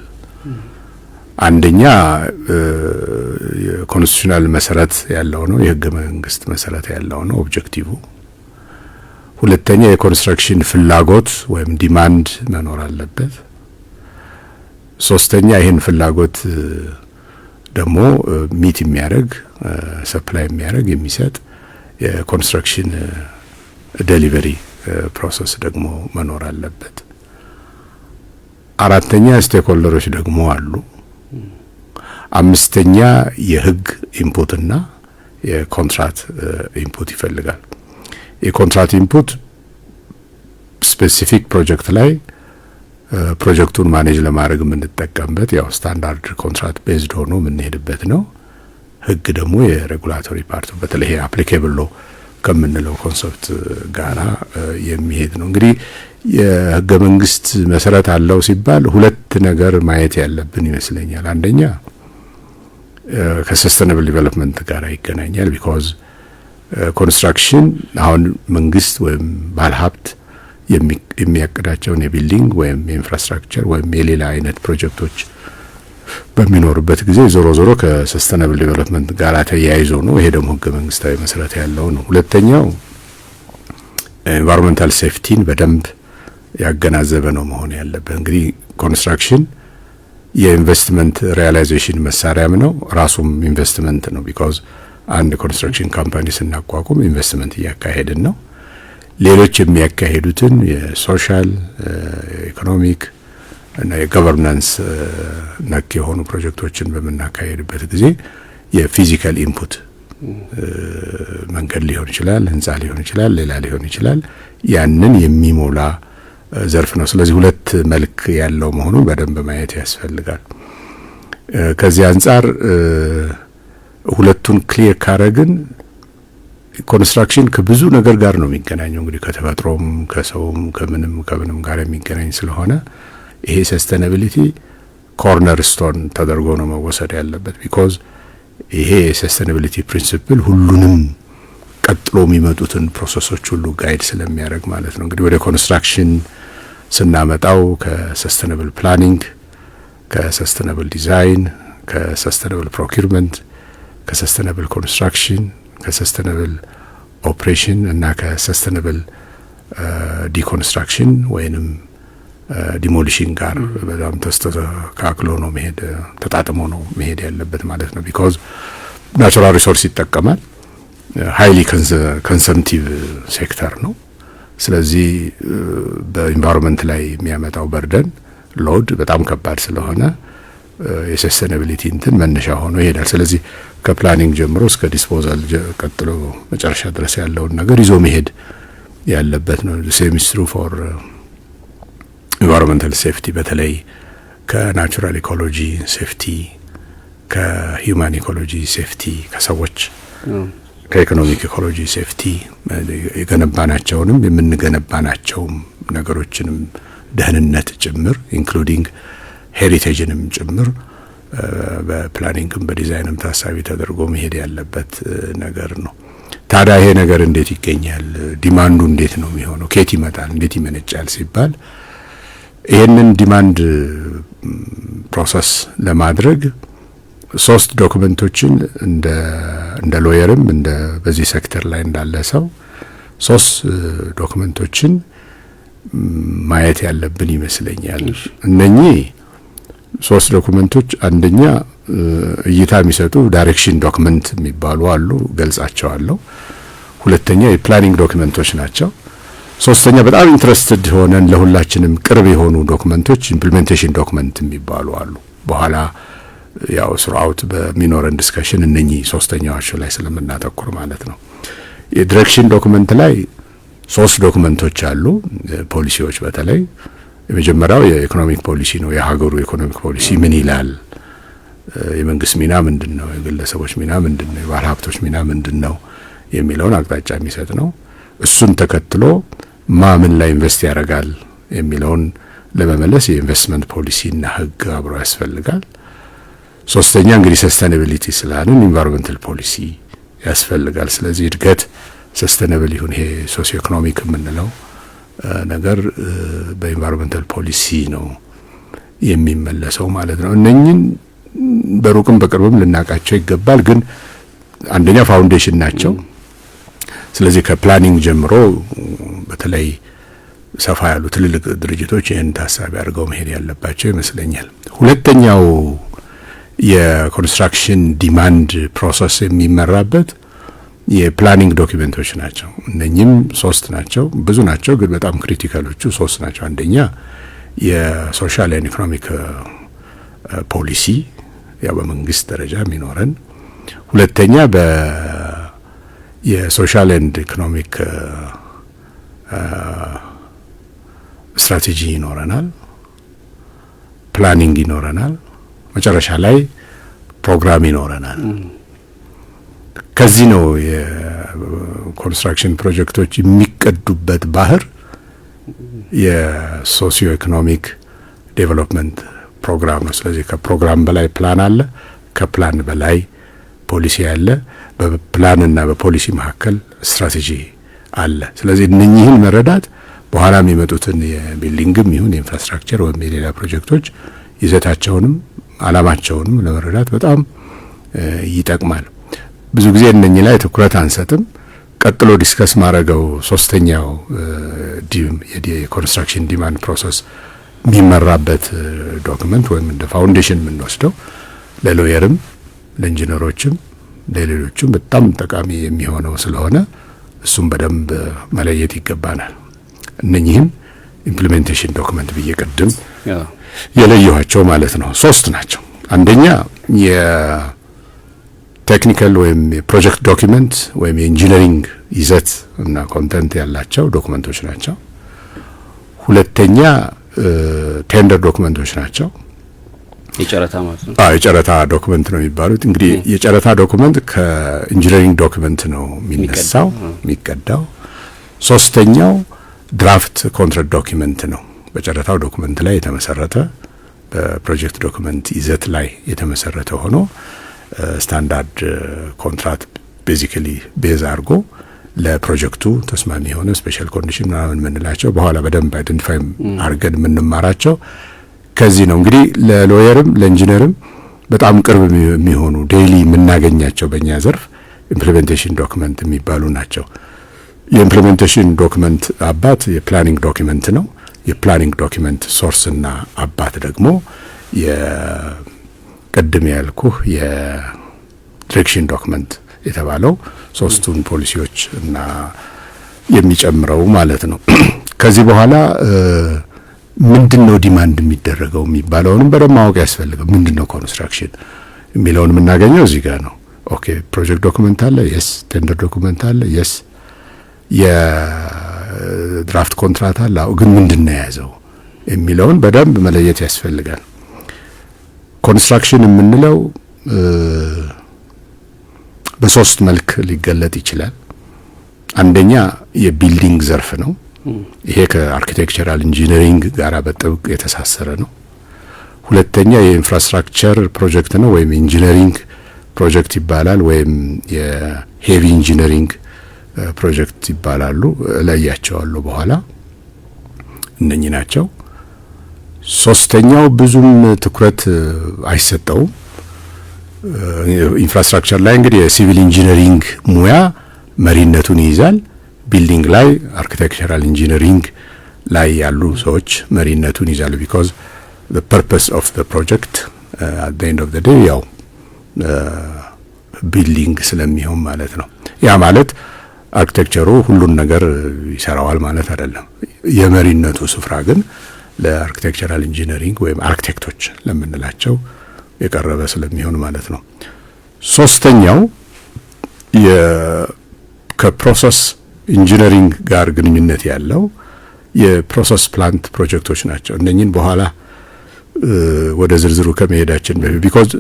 አንደኛ የኮንስቲቱሽናል መሰረት ያለው ነው፣ የህገ መንግስት መሰረት ያለው ነው ኦብጀክቲቭ። ሁለተኛ የኮንስትራክሽን ፍላጎት ወይም ዲማንድ መኖር አለበት። ሶስተኛ ይህን ፍላጎት ደግሞ ሚት የሚያደርግ ሰፕላይ የሚያደርግ የሚሰጥ የኮንስትራክሽን ዴሊቨሪ ፕሮሰስ ደግሞ መኖር አለበት። አራተኛ ስቴክሆልደሮች ደግሞ አሉ። አምስተኛ የህግ ኢንፑትና የኮንትራት ኢንፑት ይፈልጋል። የኮንትራት ኢንፑት ስፔሲፊክ ፕሮጀክት ላይ ፕሮጀክቱን ማኔጅ ለማድረግ የምንጠቀምበት ያው ስታንዳርድ ኮንትራት ቤዝድ ሆኖ የምንሄድበት ነው። ህግ ደግሞ የሬጉላቶሪ ፓርት በተለይ አፕሊኬብል ሎ ከምንለው ኮንሰፕት ጋራ የሚሄድ ነው። እንግዲህ የህገ መንግስት መሰረት አለው ሲባል ሁለት ነገር ማየት ያለብን ይመስለኛል። አንደኛ ከሰስተነብል ዲቨሎፕመንት ጋር ይገናኛል። ቢኮዝ ኮንስትራክሽን አሁን መንግስት ወይም ባለሀብት የሚያቅዳቸውን የቢልዲንግ ወይም የኢንፍራስትራክቸር ወይም የሌላ አይነት ፕሮጀክቶች በሚኖርበት ጊዜ ዞሮ ዞሮ ከሰስተነብል ዲቨሎፕመንት ጋር ተያይዞ ነው። ይሄ ደግሞ ህገ መንግስታዊ መሰረት ያለው ነው። ሁለተኛው ኤንቫይሮንመንታል ሴፍቲን በደንብ ያገናዘበ ነው መሆን ያለበት። እንግዲህ ኮንስትራክሽን የኢንቨስትመንት ሪያላይዜሽን መሳሪያም ነው፣ ራሱም ኢንቨስትመንት ነው። ቢኮዝ አንድ ኮንስትራክሽን ካምፓኒ ስናቋቁም ኢንቨስትመንት እያካሄድን ነው። ሌሎች የሚያካሄዱትን የሶሻል ኢኮኖሚክ እና የገቨርናንስ ነክ የሆኑ ፕሮጀክቶችን በመናካሄድበት ጊዜ የፊዚካል ኢንፑት መንገድ ሊሆን ይችላል፣ ህንጻ ሊሆን ይችላል፣ ሌላ ሊሆን ይችላል። ያንን የሚሞላ ዘርፍ ነው። ስለዚህ ሁለት መልክ ያለው መሆኑን በደንብ ማየት ያስፈልጋል። ከዚህ አንጻር ሁለቱን ክሊር ካረግን ኮንስትራክሽን ከብዙ ነገር ጋር ነው የሚገናኘው። እንግዲህ ከተፈጥሮም ከሰውም ከምንም ጋር የሚገናኝ ስለሆነ ይሄ ሰስተናቢሊቲ ኮርነር ስቶን ተደርጎ ነው መወሰድ ያለበት። ቢኮዝ ይሄ ሰስተናቢሊቲ ፕሪንሲፕል ሁሉንም ቀጥሎ የሚመጡትን ፕሮሰሶች ሁሉ ጋይድ ስለሚያደርግ ማለት ነው። እንግዲህ ወደ ኮንስትራክሽን ስናመጣው ከሰስተናብል ፕላኒንግ፣ ከሰስተናብል ዲዛይን፣ ከሰስተናብል ፕሮኪርመንት፣ ከሰስተናብል ኮንስትራክሽን፣ ከሰስተናብል ኦፕሬሽን እና ከሰስተናብል ዲኮንስትራክሽን ወይንም ዲሞሊሽን ጋር በጣም ተስተካክሎ ነው መሄድ ተጣጥሞ ነው መሄድ ያለበት ማለት ነው። ቢኮዝ ናቹራል ሪሶርስ ይጠቀማል። ሃይሊ ኮንሰምቲቭ ሴክተር ነው። ስለዚህ በኢንቫይሮንመንት ላይ የሚያመጣው በርደን ሎድ በጣም ከባድ ስለሆነ የሰስተናቢሊቲ እንትን መነሻ ሆኖ ይሄዳል። ስለዚህ ከፕላኒንግ ጀምሮ እስከ ዲስፖዛል ቀጥሎ መጨረሻ ድረስ ያለውን ነገር ይዞ መሄድ ያለበት ነው። ሴም ኢዝ ትሩ ፎር ኢንቫይሮንመንታል ሴፍቲ፣ በተለይ ከናቹራል ኢኮሎጂ ሴፍቲ፣ ከሂውማን ኢኮሎጂ ሴፍቲ፣ ከሰዎች ከኢኮኖሚክ ኢኮሎጂ ሴፍቲ የገነባናቸውንም የምንገነባናቸውም ነገሮችንም ደህንነት ጭምር ኢንክሉዲንግ ሄሪቴጅንም ጭምር በፕላኒንግም በዲዛይንም ታሳቢ ተደርጎ መሄድ ያለበት ነገር ነው። ታዲያ ይሄ ነገር እንዴት ይገኛል? ዲማንዱ እንዴት ነው የሚሆነው? ከየት ይመጣል? እንዴት ይመነጫል ሲባል ይሄንን ዲማንድ ፕሮሰስ ለማድረግ 3 ዶክመንቶችን እንደ ሎየርም እንደ በዚህ ሴክተር ላይ እንዳለ ሰው ሶስት ዶክመንቶችን ማየት ያለብን ይመስለኛል። እነኚህ ሶስት ዶክመንቶች አንደኛ እይታ የሚሰጡ ዳይሬክሽን ዶክመንት የሚባሉ አሉ፣ ገልጻቸዋለሁ። ሁለተኛ የፕላኒንግ ዶክመንቶች ናቸው። ሶስተኛ በጣም ኢንትረስትድ ሆነን ለሁላችንም ቅርብ የሆኑ ዶክመንቶች ኢምፕሊሜንቴሽን ዶክመንት የሚባሉ አሉ። በኋላ ያው ስራውት በሚኖረን ዲስከሽን እነኚህ ሶስተኛዎቹ ላይ ስለምናተኩር ማለት ነው። የዲሬክሽን ዶክመንት ላይ ሶስት ዶክመንቶች አሉ፣ ፖሊሲዎች በተለይ የመጀመሪያው የኢኮኖሚክ ፖሊሲ ነው። የሀገሩ ኢኮኖሚክ ፖሊሲ ምን ይላል? የመንግስት ሚና ምንድነው? የግለሰቦች ሚና ምንድነው? የባለ ሀብቶች ሚና ምንድነው? የሚለውን አቅጣጫ የሚሰጥ ነው። እሱን ተከትሎ ምን ላይ ኢንቨስት ያደርጋል የሚለውን ለመመለስ የኢንቨስትመንት ፖሊሲና ህግ አብሮ ያስፈልጋል። ሶስተኛ እንግዲህ ሰስቴናቢሊቲ ስላልን ኢንቫይሮንመንታል ፖሊሲ ያስፈልጋል። ስለዚህ እድገት ሰስቴናብል ይሁን ይሄ ሶሲዮ ኢኮኖሚክ የምንለው ነገር በኢንቫይሮንመንታል ፖሊሲ ነው የሚመለሰው ማለት ነው። እነኚህን በሩቅም በቅርብም ልናቃቸው ይገባል። ግን አንደኛ ፋውንዴሽን ናቸው። ስለዚህ ከፕላኒንግ ጀምሮ በተለይ ሰፋ ያሉ ትልልቅ ድርጅቶች ይህን ታሳቢ አድርገው መሄድ ያለባቸው ይመስለኛል። ሁለተኛው የኮንስትራክሽን ዲማንድ ፕሮሰስ የሚመራበት የፕላኒንግ ዶክመንቶች ናቸው። እነኚህም ሶስት ናቸው። ብዙ ናቸው፣ ግን በጣም ክሪቲካሎቹ ሶስት ናቸው። አንደኛ የሶሻል ኤንድ ኢኮኖሚክ ፖሊሲ ያው በመንግስት ደረጃ የሚኖረን፣ ሁለተኛ የሶሻል ኤንድ ኢኮኖሚክ ስትራቴጂ ይኖረናል፣ ፕላኒንግ ይኖረናል፣ መጨረሻ ላይ ፕሮግራም ይኖረናል። ከዚህ ነው የኮንስትራክሽን ፕሮጀክቶች የሚቀዱበት ባህር የሶሲዮ ኢኮኖሚክ ዴቨሎፕመንት ፕሮግራም ነው። ስለዚህ ከፕሮግራም በላይ ፕላን አለ፣ ከፕላን በላይ ፖሊሲ አለ፣ በፕላንና በፖሊሲ መካከል ስትራቴጂ አለ። ስለዚህ እነኚህን መረዳት በኋላ የሚመጡትን የቢልዲንግም ይሁን የኢንፍራስትራክቸር ወይም የሌላ ፕሮጀክቶች ይዘታቸውንም አላማቸውንም ለመረዳት በጣም ይጠቅማል። ብዙ ጊዜ እነኚህ ላይ ትኩረት አንሰጥም። ቀጥሎ ዲስከስ ማድረገው ሶስተኛው የኮንስትራክሽን ዲማንድ ፕሮሰስ የሚመራበት ዶክመንት ወይም እንደ ፋውንዴሽን የምንወስደው ለሎየርም ለኢንጂነሮችም ለሌሎችም በጣም ጠቃሚ የሚሆነው ስለሆነ እሱም በደንብ መለየት ይገባናል። እነኚህም ኢምፕሊሜንቴሽን ዶክመንት ብዬ ቅድም የለየኋቸው ማለት ነው። ሶስት ናቸው። አንደኛ የቴክኒካል ወይም የፕሮጀክት ዶክመንት ወይም የኢንጂነሪንግ ይዘት እና ኮንተንት ያላቸው ዶክመንቶች ናቸው። ሁለተኛ ቴንደር ዶክመንቶች ናቸው። የጨረታ ማለት ነው። የጨረታ ዶክመንት ነው የሚባሉት። እንግዲህ የጨረታ ዶክመንት ከኢንጂነሪንግ ዶክመንት ነው የሚቀዳው። ሶስተኛው ድራፍት ኮንትራክት ዶክመንት ነው። በጨረታው ዶክመንት ላይ የተመሰረተ በፕሮጀክት ዶክመንት ይዘት ላይ የተመሰረተ ሆኖ ስታንዳርድ ኮንትራክት ቤዚካሊ ቤዝ አድርጎ ለፕሮጀክቱ ተስማሚ የሆነ ስፔሻል ኮንዲሽን ምናምን የምንላቸው በኋላ በደንብ አይደንቲፋይ አድርገን የምንማራቸው ከዚህ ነው። እንግዲህ ለሎየርም ለኢንጂነርም በጣም ቅርብ የሚሆኑ ዴይሊ የምናገኛቸው በእኛ ዘርፍ ኢምፕሊሜንቴሽን ዶክመንት የሚባሉ ናቸው። የኢምፕሊሜንቴሽን ዶክመንት አባት የፕላኒንግ ዶክመንት ነው። የፕላኒንግ ዶክመንት ሶርስና አባት ደግሞ የቅድም ያልኩህ የዲሬክሽን ዶክመንት የተባለው ሶስቱን ፖሊሲዎች እና የሚጨምረው ማለት ነው። ከዚህ በኋላ ምንድነው ዲማንድ የሚደረገው የሚባለውንም በደንብ ማወቅ ያስፈልጋል። ምንድነው ኮንስትራክሽን የሚለውን የምናገኘው እዚህ ጋር ነው። ኦኬ ፕሮጀክት ዶክመንት አለ፣ የስ ቴንደር ዶክመንት አለ፣ የስ የድራፍት ኮንትራት አለ። ግን ምንድነው የያዘው የሚለውን በደንብ መለየት ያስፈልጋል። ኮንስትራክሽን የምንለው በሶስት መልክ ሊገለጥ ይችላል። አንደኛ የቢልዲንግ ዘርፍ ነው። ይሄ ከአርኪቴክቸራል ኢንጂነሪንግ ጋር በጥብቅ የተሳሰረ ነው። ሁለተኛ የኢንፍራስትራክቸር ፕሮጀክት ነው ወይም ኢንጂነሪንግ ፕሮጀክት ይባላል፣ ወይም የሄቪ ኢንጂነሪንግ ፕሮጀክት ይባላሉ። እለያቸዋለሁ በኋላ። እነኚህ ናቸው። ሶስተኛው ብዙም ትኩረት አይሰጠውም። ኢንፍራስትራክቸር ላይ እንግዲህ የሲቪል ኢንጂነሪንግ ሙያ መሪነቱን ይይዛል። ቢልዲንግ ላይ አርኪቴክቸራል ኢንጂነሪንግ ላይ ያሉ ሰዎች መሪነቱን ይዛሉ። ቢኮዝ the purpose of the project at the end of the day ያው ቢልዲንግ ስለሚሆን ማለት ነው። ያ ማለት አርኪቴክቸሩ ሁሉን ነገር ይሰራዋል ማለት አይደለም። የመሪነቱ ስፍራ ግን ለአርኪቴክቸራል ኢንጂነሪንግ ወይም አርኪቴክቶች ለምንላቸው የቀረበ ስለሚሆን ማለት ነው። ሶስተኛው ከፕሮሰስ ኢንጂነሪንግ ጋር ግንኙነት ያለው የፕሮሰስ ፕላንት ፕሮጀክቶች ናቸው። እነኚህን በኋላ ወደ ዝርዝሩ ከመሄዳችን በፊት ቢኮዝ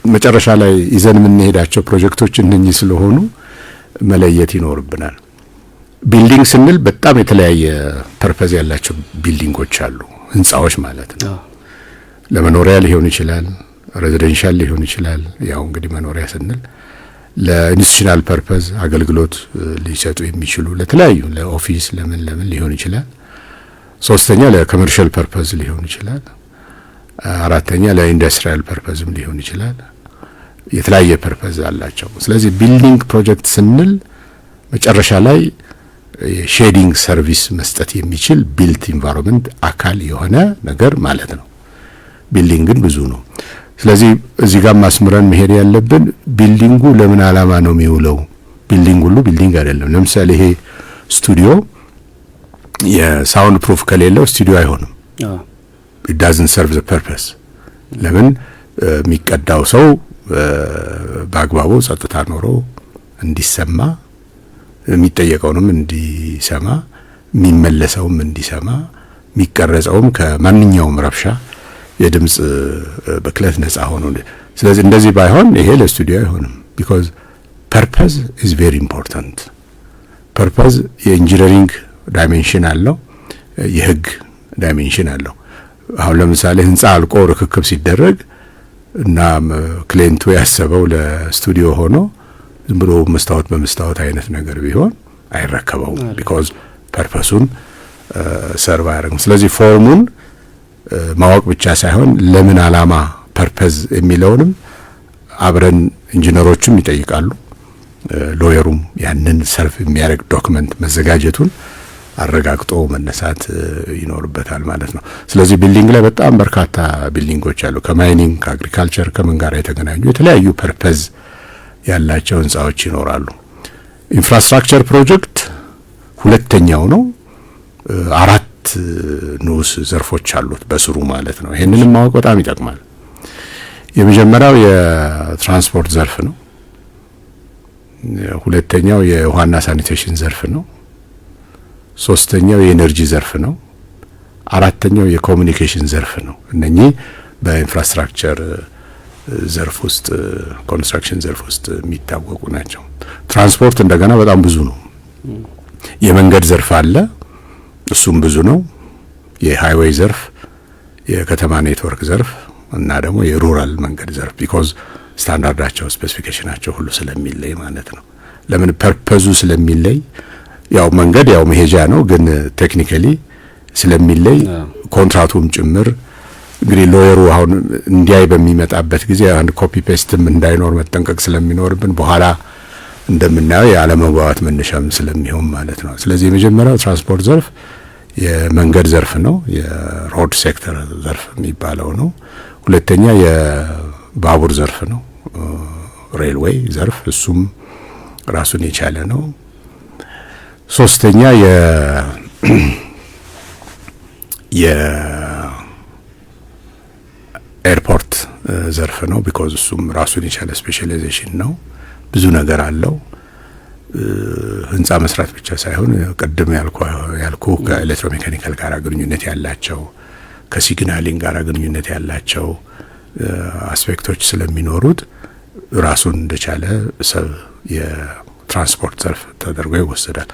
መጨረሻ ላይ ይዘን የምንሄዳቸው ፕሮጀክቶች እነኚህ ስለሆኑ መለየት ይኖርብናል። ቢልዲንግ ስንል በጣም የተለያየ ፐርፐዝ ያላቸው ቢልዲንጎች አሉ፣ ህንጻዎች ማለት ነው። ለመኖሪያ ሊሆን ይችላል፣ ሬዚደንሻል ሊሆን ይችላል። ያው እንግዲህ መኖሪያ ስንል ለኢንስቲትዩሽናል ፐርፐዝ አገልግሎት ሊሰጡ የሚችሉ ለተለያዩ ለኦፊስ ለምን ሊሆን ይችላል። ሶስተኛ ለኮመርሻል ፐርፐዝ ሊሆን ይችላል። አራተኛ ለኢንዱስትሪያል ፐርፐዝም ሊሆን ይችላል። የተለያየ ፐርፐዝ አላቸው። ስለዚህ ቢልዲንግ ፕሮጀክት ስንል መጨረሻ ላይ ሼዲንግ ሰርቪስ መስጠት የሚችል ቢልት ኢንቫይሮንመንት አካል የሆነ ነገር ማለት ነው። ቢልዲንግ ግን ብዙ ነው። ስለዚህ እዚህ ጋር ማስምረን መሄድ ያለብን ቢልዲንጉ ለምን ዓላማ ነው የሚውለው? ቢልዲንግ ሁሉ ቢልዲንግ አይደለም። ለምሳሌ ይሄ ስቱዲዮ የሳውንድ ፕሩፍ ከሌለው ስቱዲዮ አይሆንም። it doesn't serve the purpose። ለምን የሚቀዳው ሰው በአግባቡ ጸጥታ ኖሮ እንዲሰማ፣ የሚጠየቀውንም እንዲሰማ፣ የሚመለሰውም እንዲሰማ፣ የሚቀረጸውም ከማንኛውም ረብሻ የድምጽ በክለት ነፃ ሆኖ። ስለዚህ እንደዚህ ባይሆን ይሄ ለስቱዲዮ አይሆንም። because purpose is very important። purpose የኢንጂነሪንግ ዳይሜንሽን አለው፣ የህግ ዳይሜንሽን አለው። አሁን ለምሳሌ ህንጻ አልቆ ርክክብ ሲደረግ እና ክሊንቱ ያሰበው ለስቱዲዮ ሆኖ ዝም ብሎ መስታወት በመስታወት አይነት ነገር ቢሆን አይረከበውም። because ፐርፐሱን ሰርቭ አያደርግም። ስለዚህ ፎርሙን ማወቅ ብቻ ሳይሆን ለምን ዓላማ ፐርፐዝ የሚለውንም አብረን ኢንጂነሮችም ይጠይቃሉ። ሎየሩም ያንን ሰርቭ የሚያደርግ ዶክመንት መዘጋጀቱን አረጋግጦ መነሳት ይኖርበታል ማለት ነው። ስለዚህ ቢልዲንግ ላይ በጣም በርካታ ቢልዲንጎች አሉ። ከማይኒንግ፣ ከአግሪካልቸር፣ ከምን ጋር የተገናኙ የተለያዩ ፐርፐዝ ያላቸው ህንጻዎች ይኖራሉ። ኢንፍራስትራክቸር ፕሮጀክት ሁለተኛው ነው። 4 ንዑስ ዘርፎች አሉት በስሩ ማለት ነው። ይሄንንም ማወቅ በጣም ይጠቅማል። የመጀመሪያው የትራንስፖርት ዘርፍ ነው። ሁለተኛው የውሃና ሳኒቴሽን ዘርፍ ነው። ሶስተኛው የኤነርጂ ዘርፍ ነው። አራተኛው የኮሙኒኬሽን ዘርፍ ነው። እነኚህ በኢንፍራስትራክቸር ዘርፍ ውስጥ ኮንስትራክሽን ዘርፍ ውስጥ የሚታወቁ ናቸው። ትራንስፖርት እንደገና በጣም ብዙ ነው። የመንገድ ዘርፍ አለ፣ እሱም ብዙ ነው። የሃይዌይ ዘርፍ፣ የከተማ ኔትወርክ ዘርፍ እና ደግሞ የሩራል መንገድ ዘርፍ ቢኮዝ ስታንዳርዳቸው ስፔሲፊኬሽናቸው ሁሉ ስለሚለይ ማለት ነው። ለምን ፐርፐዙ ስለሚለይ ያው መንገድ ያው መሄጃ ነው፣ ግን ቴክኒካሊ ስለሚለይ ኮንትራቱም ጭምር እንግዲህ ሎየሩ አሁን እንዲያይ በሚመጣበት ጊዜ አንድ ኮፒ ፔስትም እንዳይኖር መጠንቀቅ ስለሚኖርብን በኋላ እንደምናየው የአለመግባባት መነሻም ስለሚሆን ማለት ነው። ስለዚህ የመጀመሪያው ትራንስፖርት ዘርፍ የመንገድ ዘርፍ ነው፣ የሮድ ሴክተር ዘርፍ የሚባለው ነው። ሁለተኛ የባቡር ዘርፍ ነው፣ ሬልዌይ ዘርፍ፣ እሱም ራሱን የቻለ ነው። ሶስተኛ የኤርፖርት ዘርፍ ነው። ቢኮዝ እሱም ራሱን የቻለ ስፔሻላይዜሽን ነው፣ ብዙ ነገር አለው። ህንጻ መስራት ብቻ ሳይሆን ቀደም ያልኩ ከኤሌክትሮሜካኒካል ጋር ግንኙነት ያላቸው ከሲግናሊንግ ጋር ግንኙነት ያላቸው አስፔክቶች ስለሚኖሩት ራሱን እንደቻለ ሰብ የትራንስፖርት ዘርፍ ተደርጎ ይወሰዳል።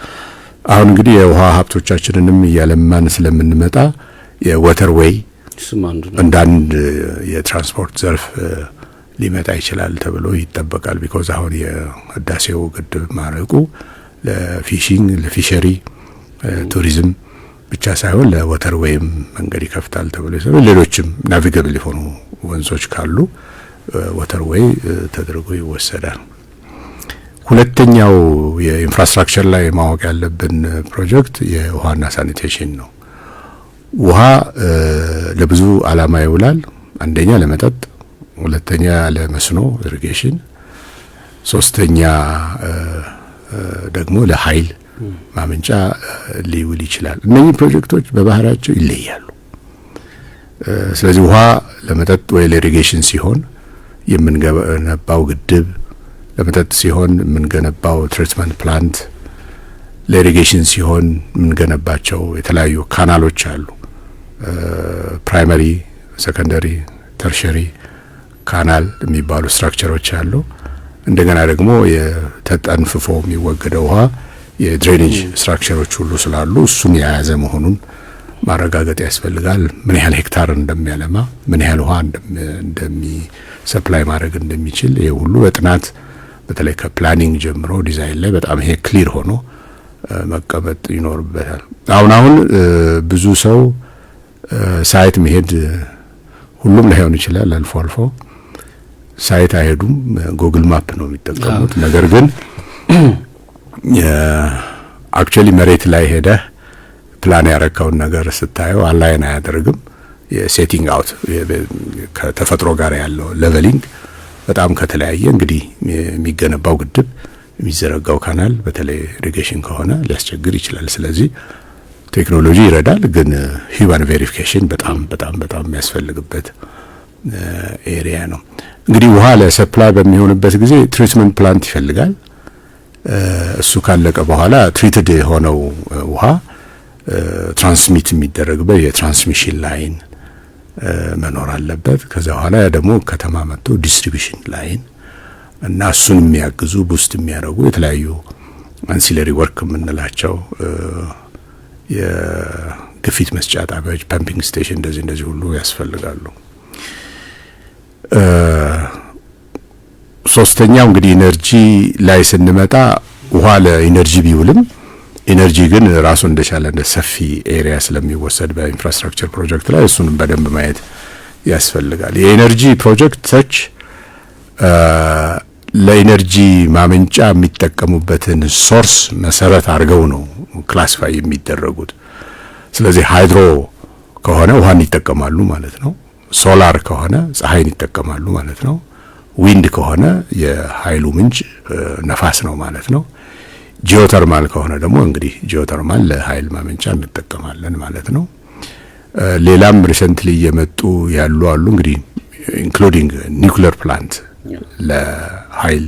አሁን እንግዲህ የውሃ ሀብቶቻችንንም እያለማን ስለምንመጣ የወተር ዌይ እንዳንድ የትራንስፖርት ዘርፍ ሊመጣ ይችላል ተብሎ ይጠበቃል። ቢኮዝ አሁን የህዳሴው ግድብ ማረቁ ለፊሽንግ ለፊሸሪ ቱሪዝም ብቻ ሳይሆን ለወተር ዌይም መንገድ ይከፍታል ተብሎ ይሰራል። ሌሎችም ናቪገብል የሆኑ ወንዞች ካሉ ወተር ዌይ ተደርጎ ይወሰዳል። ሁለተኛው የኢንፍራስትራክቸር ላይ ማወቅ ያለብን ፕሮጀክት የውሃና ሳኒቴሽን ነው። ውሃ ለብዙ ዓላማ ይውላል። አንደኛ ለመጠጥ፣ ሁለተኛ ለመስኖ ኢሪጌሽን፣ ሶስተኛ ደግሞ ለኃይል ማመንጫ ሊውል ይችላል። እነዚህ ፕሮጀክቶች በባህሪያቸው ይለያሉ። ስለዚህ ውሃ ለመጠጥ ወይ ለኢሪጌሽን ሲሆን የምንገነባው ግድብ፣ ለመጠጥ ሲሆን የምንገነባው ትሪትመንት ፕላንት፣ ለኢሪጌሽን ሲሆን የምንገነባቸው የተለያዩ ካናሎች አሉ። ፕራይመሪ፣ ሰከንደሪ፣ ተርሸሪ ካናል የሚባሉ ስትራክቸሮች አሉ። እንደገና ደግሞ የተጠንፍፎ የሚወገደው ውሃ የድሬኔጅ ስትራክቸሮች ሁሉ ስላሉ እሱን የያዘ መሆኑን ማረጋገጥ ያስፈልጋል። ምን ያህል ሄክታር እንደሚያለማ፣ ምን ያህል ውሃ ሰፕላይ ማድረግ እንደሚችል ይሄ ሁሉ በጥናት በተለይ ከፕላኒንግ ጀምሮ ዲዛይን ላይ በጣም ይሄ ክሊር ሆኖ መቀመጥ ይኖርበታል። አሁን ብዙ ሰው ሳይት መሄድ ሁሉም ላይሆን ይችላል። አልፎ አልፎ ሳይት አይሄዱም፣ ጉግል ማፕ ነው የሚጠቀሙት። ነገር ግን አክቹአሊ መሬት ላይ ሄደህ ፕላን ያረካውን ነገር ስታየው አላይን አያደርግም። የሴቲንግ አውት ከተፈጥሮ ጋር ያለው ሌቨሊንግ በጣም ከተለያየ እንግዲህ የሚገነባው ግድብ የሚዘረጋው ካናል በተለይ ኢሪጌሽን ከሆነ ሊያስቸግር ይችላል። ስለዚህ ቴክኖሎጂ ይረዳል፣ ግን ሂውማን ቬሪፊኬሽን በጣም በጣም በጣም የሚያስፈልግበት ኤሪያ ነው። እንግዲህ ውሃ ለሰፕላይ በሚሆንበት ጊዜ ትሪትመንት ፕላንት ይፈልጋል። እሱ ካለቀ በኋላ ትሪትድ የሆነው ውሃ ትራንስሚት የሚደረግበት የትራንስሚሽን ላይን መኖር አለበት። ከዛ በኋላ ደግሞ ከተማ መጥቶ ዲስትሪቢዩሽን ላይን እና እሱን የሚያግዙ ቡስት የሚያደርጉ የተለያዩ አንሲለሪ ወርክ የምንላቸው የግፊት መስጫ ጣቢያዎች፣ ፐምፒንግ ስቴሽን እንደዚህ ሁሉ ያስፈልጋሉ። ሶስተኛው እንግዲህ ኢነርጂ ላይ ስንመጣ ውሃ ለኢነርጂ ቢውልም ኢነርጂ ግን ራሱ እንደቻለ እንደ ሰፊ ኤሪያ ስለሚወሰድ በኢንፍራስትራክቸር ፕሮጀክት ላይ እሱንም በደንብ ማየት ያስፈልጋል። የኢነርጂ ፕሮጀክቶች ለኢነርጂ ማመንጫ የሚጠቀሙበትን ሶርስ መሰረት አድርገው ነው ክላሲፋይ የሚደረጉት። ስለዚህ ሃይድሮ ከሆነ ውሃን ይጠቀማሉ ማለት ነው። ሶላር ከሆነ ፀሐይን ይጠቀማሉ ማለት ነው። ዊንድ ከሆነ የኃይሉ ምንጭ ነፋስ ነው ማለት ነው። ጂኦተርማል ከሆነ ደግሞ እንግዲህ ጂኦተርማል ለኃይል ማመንጫ እንጠቀማለን ማለት ነው። ሌላም ሪሰንትሊ የመጡ ያሉ አሉ እንግዲህ ኢንክሉዲንግ ኒውክሊየር ፕላንት ለኃይል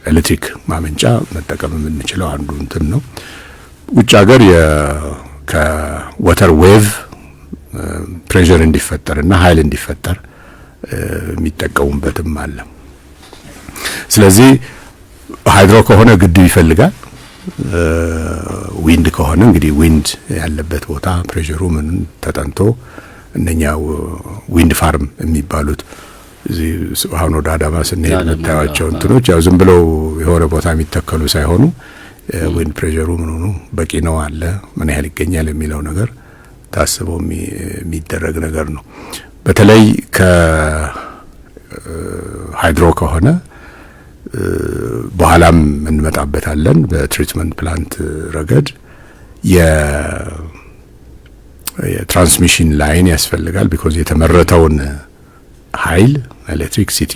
ኤሌክትሪክ ማመንጫ መጠቀም የምንችለው አንዱ እንትን ነው። ውጭ ሀገር ከወተር ዌቭ ፕሬሸር እንዲፈጠርና ኃይል እንዲፈጠር የሚጠቀሙበትም አለ። ስለዚህ ሃይድሮ ከሆነ ግድብ ይፈልጋል። ዊንድ ከሆነ እንግዲህ ዊንድ ያለበት ቦታ ፕሬሸሩ ምን ተጠንቶ እነኛ ዊንድ ፋርም የሚባሉት እዚህ አሁን ወደ አዳማ ስንሄድ የምታዩዋቸው እንትኖች ያው ዝም ብለው የሆነ ቦታ የሚተከሉ ሳይሆኑ ዊንድ ፕሬሸሩ ምን ሆኖ በቂ ነው አለ ምን ያህል ይገኛል የሚለው ነገር ታስቦ የሚደረግ ነገር ነው። በተለይ ከሃይድሮ ከሆነ በኋላም እንመጣበታለን። በትሪትመንት ፕላንት ረገድ የትራንስሚሽን ላይን ያስፈልጋል። ቢኮዝ የተመረተውን ኃይል ኤሌክትሪክሲቲ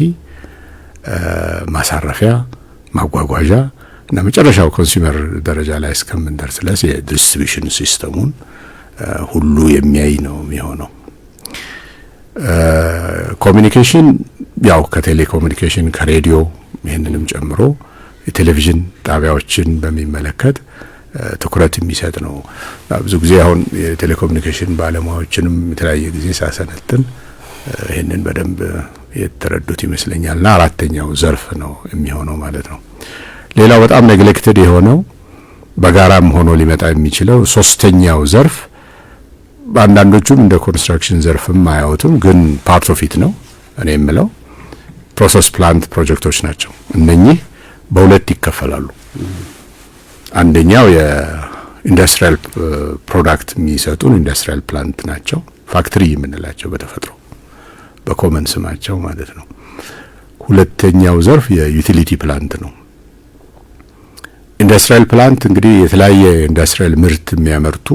ማሳረፊያ፣ ማጓጓዣ እና መጨረሻው ኮንሱመር ደረጃ ላይ እስከምንደርስ ድረስ የዲስትሪቢዩሽን ሲስተሙን ሁሉ የሚያይ ነው የሚሆነው። ኮሚኒኬሽን ያው ከቴሌኮሙኒኬሽን ከሬዲዮ ይህንንም ጨምሮ የቴሌቪዥን ጣቢያዎችን በሚመለከት ትኩረት የሚሰጥ ነው። ብዙ ጊዜ አሁን የቴሌኮሙኒኬሽን ባለሙያዎችንም የተለያየ ጊዜ ሳሰነጥን ይህንን በደንብ የተረዱት ይመስለኛልና አራተኛው ዘርፍ ነው የሚሆነው ማለት ነው። ሌላው በጣም ኔግሌክትድ የሆነው በጋራም ሆኖ ሊመጣ የሚችለው ሶስተኛው ዘርፍ አንዳንዶቹም እንደ ኮንስትራክሽን ዘርፍም አያዩትም፣ ግን ፓርት ኦፍ ኢት ነው። እኔ የምለው ፕሮሰስ ፕላንት ፕሮጀክቶች ናቸው። እነኚህ በሁለት ይከፈላሉ። አንደኛው የኢንዱስትሪያል ፕሮዳክት የሚሰጡን ኢንዱስትሪያል ፕላንት ናቸው፣ ፋክትሪ የምንላቸው በተፈጥሮ በኮመን ስማቸው ማለት ነው። ሁለተኛው ዘርፍ የዩቲሊቲ ፕላንት ነው። ኢንዱስትሪያል ፕላንት እንግዲህ የተለያየ ኢንዱስትሪያል ምርት የሚያመርቱ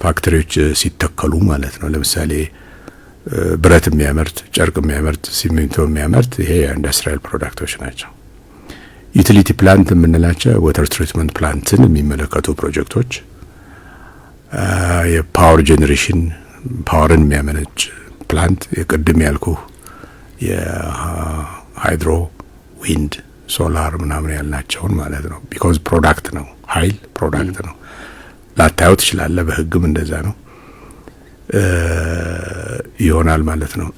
ፋክተሪዎች ሲተከሉ ማለት ነው። ለምሳሌ ብረት የሚያመርት፣ ጨርቅ የሚያመርት፣ ሲሚንቶ የሚያመርት ይሄ የኢንዱስትሪያል ፕሮዳክቶች ናቸው። ዩቲሊቲ ፕላንት የምንላቸው ዋተር ትሪትመንት ፕላንትን የሚመለከቱ ፕሮጀክቶች፣ የፓወር ጄኔሬሽን ፓወርን የሚያመነጭ ፕላንት የቅድም ያልኩ የሃይድሮ ዊንድ ሶላር ምናምን ያልናቸውን ማለት ነው። ቢኮዝ ፕሮዳክት ነው፣ ኃይል ፕሮዳክት ነው። ላታዩት ትችላለህ፣ በህግም እንደዛ ነው ይሆናል ማለት ነው።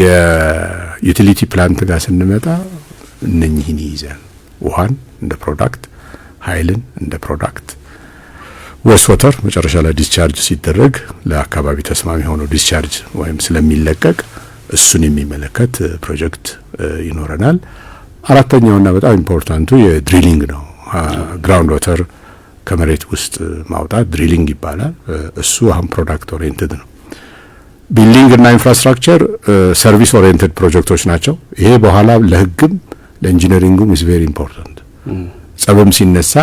የዩቲሊቲ ፕላንት ጋር ስንመጣ እነኚህን ይይዛል። ውሃን እንደ ፕሮዳክት፣ ኃይልን እንደ ፕሮዳክት፣ ዌስት ዋተር መጨረሻ ላይ ዲስቻርጅ ሲደረግ ለአካባቢ ተስማሚ ሆኖ ዲስቻርጅ ወይም ስለሚለቀቅ እሱን የሚመለከት ፕሮጀክት ይኖረናል። አራተኛውና በጣም ኢምፖርታንቱ የድሪሊንግ ነው። ግራውንድ ዋተር ከመሬት ውስጥ ማውጣት ድሪሊንግ ይባላል። እሱ አሁን ፕሮዳክት ኦሪየንትድ ነው። ቢልዲንግ እና ኢንፍራስትራክቸር ሰርቪስ ኦሪየንትድ ፕሮጀክቶች ናቸው። ይሄ በኋላ ለህግም ለኢንጂነሪንጉም ኢዝ ቬሪ ኢምፖርታንት። ጸብም ሲነሳ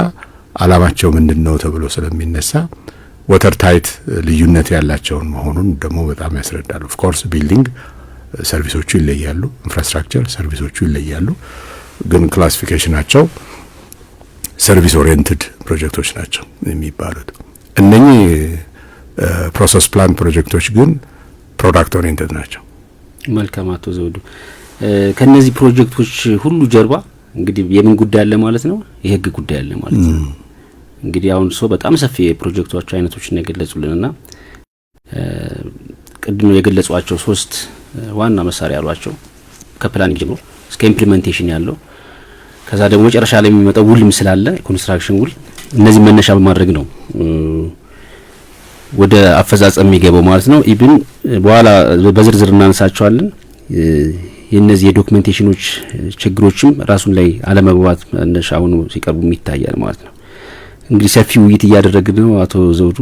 አላማቸው ምንድነው ተብሎ ስለሚነሳ ወተር ታይት ልዩነት ያላቸውን መሆኑን ደግሞ በጣም ያስረዳል። ኦፍ ኮርስ ቢልዲንግ ሰርቪሶቹ ይለያሉ፣ ኢንፍራስትራክቸር ሰርቪሶቹ ይለያሉ። ግን ክላሲፊኬሽናቸው ሰርቪስ ኦሪየንትድ ፕሮጀክቶች ናቸው የሚባሉት። እነኚህ ፕሮሰስ ፕላንት ፕሮጀክቶች ግን ፕሮዳክት ኦሪየንትድ ናቸው። መልካም አቶ ዘውዱ፣ ከነዚህ ፕሮጀክቶች ሁሉ ጀርባ እንግዲህ የምን ጉዳይ አለ ማለት ነው? የህግ ጉዳይ አለ ማለት ነው። እንግዲህ አሁን ሰው በጣም ሰፊ የፕሮጀክቶች አይነቶችን የገለጹልንና ቅድም የገለጿቸው 3 ዋና መሳሪያ ያሏቸው ከፕላኒንግ ጀምሮ እስከ ኢምፕሊሜንቴሽን ያለው ከዛ ደግሞ መጨረሻ ላይ የሚመጣው ውልም ስላለ ኮንስትራክሽን ውል፣ እነዚህ መነሻ በማድረግ ነው ወደ አፈጻጸም የሚገባው ማለት ነው። ኢቭን በኋላ በዝርዝር እናነሳቸዋለን። የነዚህ የዶክመንቴሽኖች ችግሮችም ራሱን ላይ አለመግባባት መነሻው ነው ሲቀርቡ ይታያል ማለት ነው። እንግዲህ ሰፊ ውይይት እያደረግን ነው። አቶ ዘውዱ፣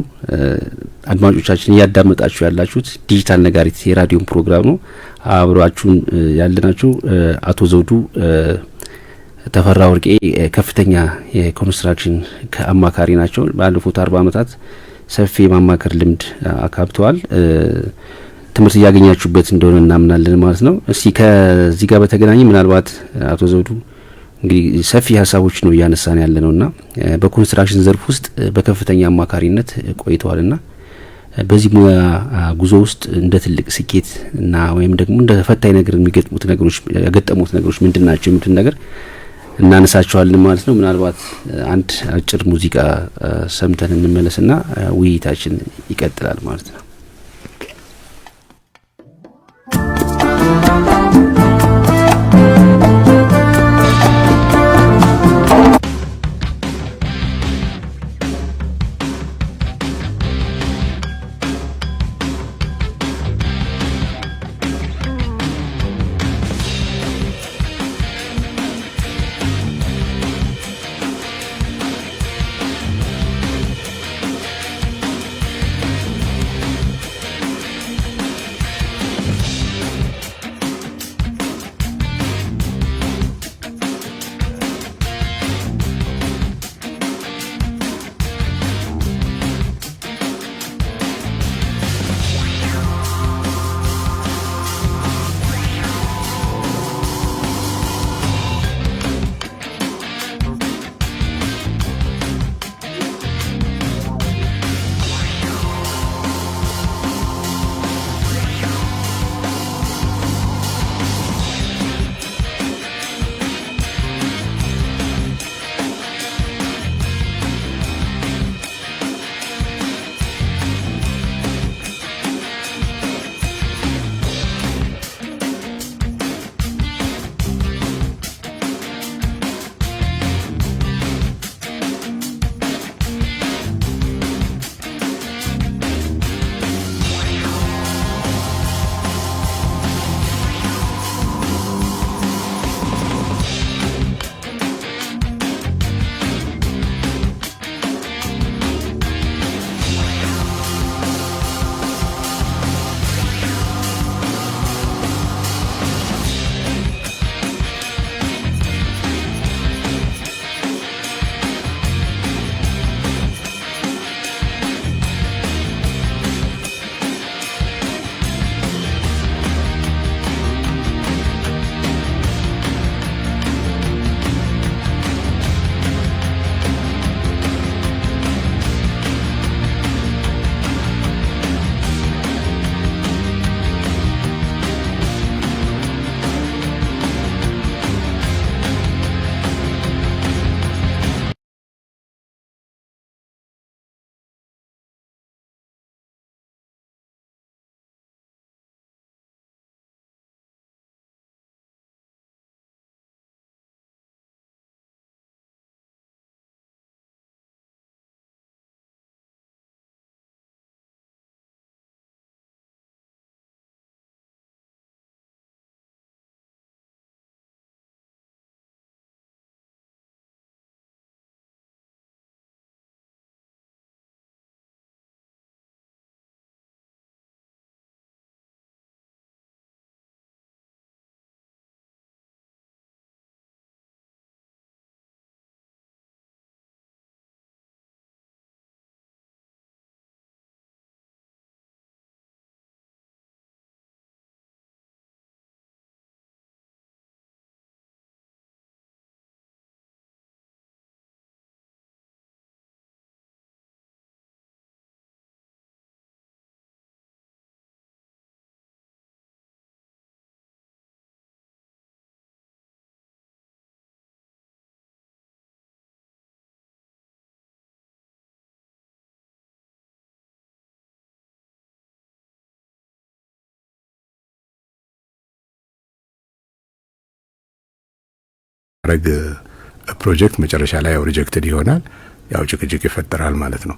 አድማጮቻችን እያዳመጣችሁ ያላችሁት ዲጂታል ነጋሪት የራዲዮ ፕሮግራም ነው። አብራችሁን ያለናችሁ አቶ ዘውዱ ተፈራ ወርቄ ከፍተኛ የኮንስትራክሽን አማካሪ ናቸው። ባለፉት 40 አመታት ሰፊ ማማከር ልምድ አካብተዋል። ትምህርት እያገኛችሁበት እንደሆነ እናምናለን ማለት ነው። እስቲ ከዚህ ጋር በተገናኘ ምናልባት አቶ ዘውዱ እንግዲህ ሰፊ ሀሳቦች ነው እያነሳን ያለነውና በኮንስትራክሽን ዘርፍ ውስጥ በከፍተኛ አማካሪነት ቆይተዋልና በዚህ ሙያ ጉዞ ውስጥ እንደ ትልቅ ስኬት እና ወይም ደግሞ እንደ ፈታኝ ነገር የሚገጥሙት ነገሮች ምንድናቸው የሚሉትን ነገር እናነሳቸዋለን ማለት ነው። ምናልባት አንድ አጭር ሙዚቃ ሰምተን እንመለስና ውይይታችን ይቀጥላል ማለት ነው። ረግ ፕሮጀክት መጨረሻ ላይ ያው ሪጀክትድ ይሆናል። ያው ጭቅጭቅ ይፈጠራል ማለት ነው።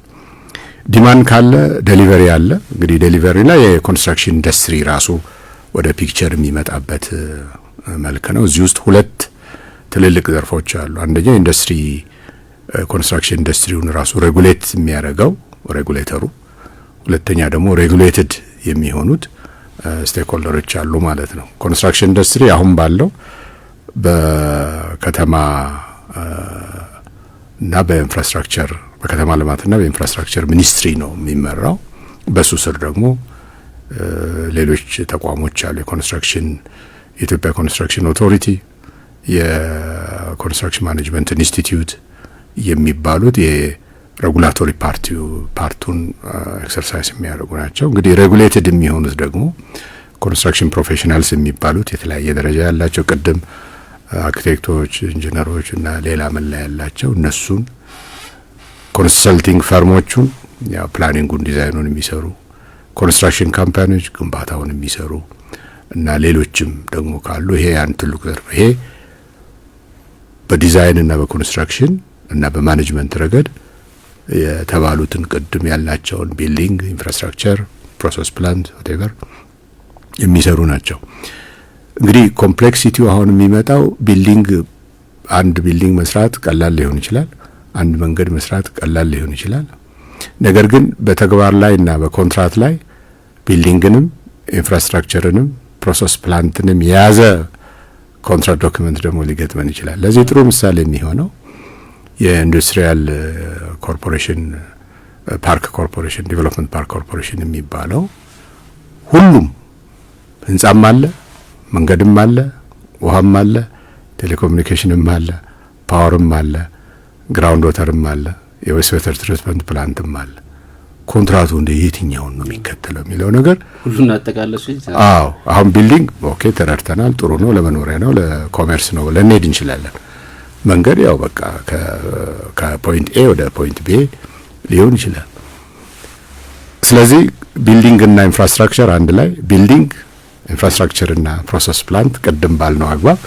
ዲማንድ ካለ ዴሊቨሪ አለ። እንግዲህ ዴሊቨሪ ላይ የኮንስትራክሽን ኢንዱስትሪ ራሱ ወደ ፒክቸር የሚመጣበት መልክ ነው። እዚህ ውስጥ ሁለት ትልልቅ ዘርፎች አሉ። አንደኛው ኢንዱስትሪ ኮንስትራክሽን ኢንዱስትሪውን ራሱ ሬጉሌት የሚያደርገው ሬጉሌተሩ፣ ሁለተኛ ደግሞ ሬጉሌትድ የሚሆኑት ስቴክሆልደሮች አሉ ማለት ነው። ኮንስትራክሽን ኢንዱስትሪ አሁን ባለው በከተማ እና በኢንፍራስትራክቸር በከተማ ልማትና በኢንፍራስትራክቸር ሚኒስትሪ ነው የሚመራው። በሱ ስር ደግሞ ሌሎች ተቋሞች አሉ። የኮንስትራክሽን የኢትዮጵያ ኮንስትራክሽን ኦቶሪቲ፣ የኮንስትራክሽን ማኔጅመንት ኢንስቲትዩት የሚባሉት የሬጉላቶሪ ፓርቱን ኤክሰርሳይዝ የሚያደርጉ ናቸው። እንግዲህ ሬጉሌትድ የሚሆኑት ደግሞ ኮንስትራክሽን ፕሮፌሽናልስ የሚባሉት የተለያየ ደረጃ ያላቸው ቅድም አርኪቴክቶች፣ ኢንጂነሮች እና ሌላ መላ ያላቸው እነሱን ኮንሰልቲንግ ፈርሞቹን ያው ፕላኒንጉን ዲዛይኑን የሚሰሩ ኮንስትራክሽን ካምፓኒዎች ግንባታውን የሚሰሩ እና ሌሎችም ደግሞ ካሉ ይሄ ያን ትልቅ ዘርፍ ይሄ በዲዛይን እና በኮንስትራክሽን እና በማኔጅመንት ረገድ የተባሉትን ቅድም ያልናቸውን ቢልዲንግ፣ ኢንፍራስትራክቸር፣ ፕሮሰስ ፕላንት whatever የሚሰሩ ናቸው። እንግዲህ ኮምፕሌክሲቲው አሁን የሚመጣው አንድ ቢልዲንግ መስራት ቀላል ሊሆን ይችላል። አንድ መንገድ መስራት ቀላል ሊሆን ይችላል። ነገር ግን በተግባር ላይ እና በኮንትራት ላይ ቢልዲንግንም ኢንፍራስትራክቸርንም ፕሮሰስ ፕላንትንም የያዘ ኮንትራክት ዶክመንት ደግሞ ሊገጥመን ይችላል። ለዚህ ጥሩ ምሳሌ የሚሆነው የኢንዱስትሪያል ኮርፖሬሽን ፓርክ ኮርፖሬሽን ዴቨሎፕመንት ፓርክ ኮርፖሬሽን የሚባለው ሁሉም ህንጻም አለ፣ መንገድም አለ፣ ውሃም አለ፣ ቴሌኮሙኒኬሽንም አለ፣ ፓወርም አለ፣ ግራውንድ ወተርም አለ፣ የዌስት ወተር ትሪትመንት ፕላንትም አለ። ኮንትራቱ እንደ የትኛውን ነው የሚከተለው የሚለው ነገር ሁሉን አጠቃለሱ ይችላል። አዎ አሁን ቢልዲንግ ኦኬ ተረድተናል፣ ጥሩ ነው፣ ለመኖሪያ ነው፣ ለኮሜርስ ነው ልንሄድ እንችላለን። መንገድ ያው በቃ ከፖይንት ኤ ወደ ፖይንት ቢ ሊሆን ይችላል። ስለዚህ ቢልዲንግ እና ኢንፍራስትራክቸር አንድ ላይ ቢልዲንግ ኢንፍራስትራክቸር እና ፕሮሰስ ፕላንት ቅድም ባልነው አግባብ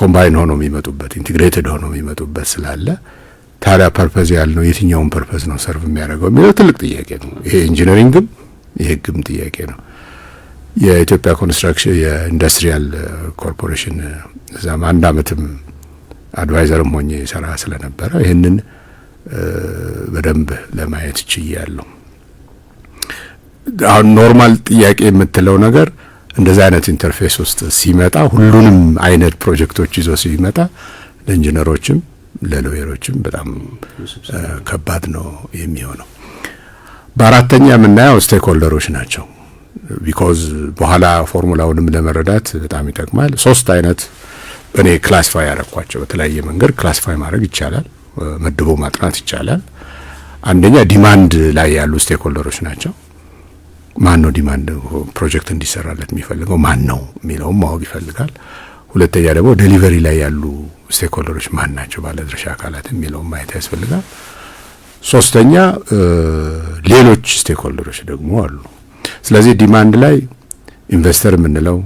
ኮምባይን ሆኖ የሚመጡበት ኢንቲግሬትድ ሆኖ የሚመጡበት ስላለ ታዲያ ፐርፐዝ ያልነው የትኛውን ፐርፐዝ ነው ሰርቭ የሚያደርገው የሚለው ትልቅ ጥያቄ ነው። ይሄ ኢንጂነሪንግም የህግም ጥያቄ ነው። የኢትዮጵያ ኮንስትራክሽን የኢንዱስትሪያል ኮርፖሬሽን እዛም አንድ አመትም አድቫይዘርም ሆኜ ሰራ ስለነበረ ይሄንን በደንብ ለማየት ችያለሁ። አሁን ኖርማል ጥያቄ የምትለው ነገር እንደዛ አይነት ኢንተርፌስ ውስጥ ሲመጣ ሁሉንም አይነት ፕሮጀክቶች ይዞ ሲመጣ ለኢንጂነሮችም ለሎየሮችም በጣም ከባድ ነው የሚሆነው። በአራተኛ የምናየው ስቴክሆልደሮች ናቸው። ቢኮዝ በኋላ ፎርሙላውንም ለመረዳት በጣም ይጠቅማል። ሶስት አይነት እኔ ክላሲፋይ ያደረኳቸው በተለያየ መንገድ ክላሲፋይ ማድረግ ይቻላል፣ መድቦ ማጥናት ይቻላል። አንደኛ ዲማንድ ላይ ያሉ ስቴክሆልደሮች ናቸው። ማን ነው ዲማንድ ፕሮጀክት እንዲሰራለት የሚፈልገው ማን ነው የሚለውም ማወቅ ይፈልጋል። ሁለተኛ ደግሞ ዴሊቨሪ ላይ ያሉ ስቴክሆልደሮች ማን ናቸው ባለድርሻ አካላት የሚለውም ማየት ያስፈልጋል። ሶስተኛ ሌሎች ስቴክሆልደሮች ደግሞ አሉ። ስለዚህ ዲማንድ ላይ ኢንቨስተር የምንለው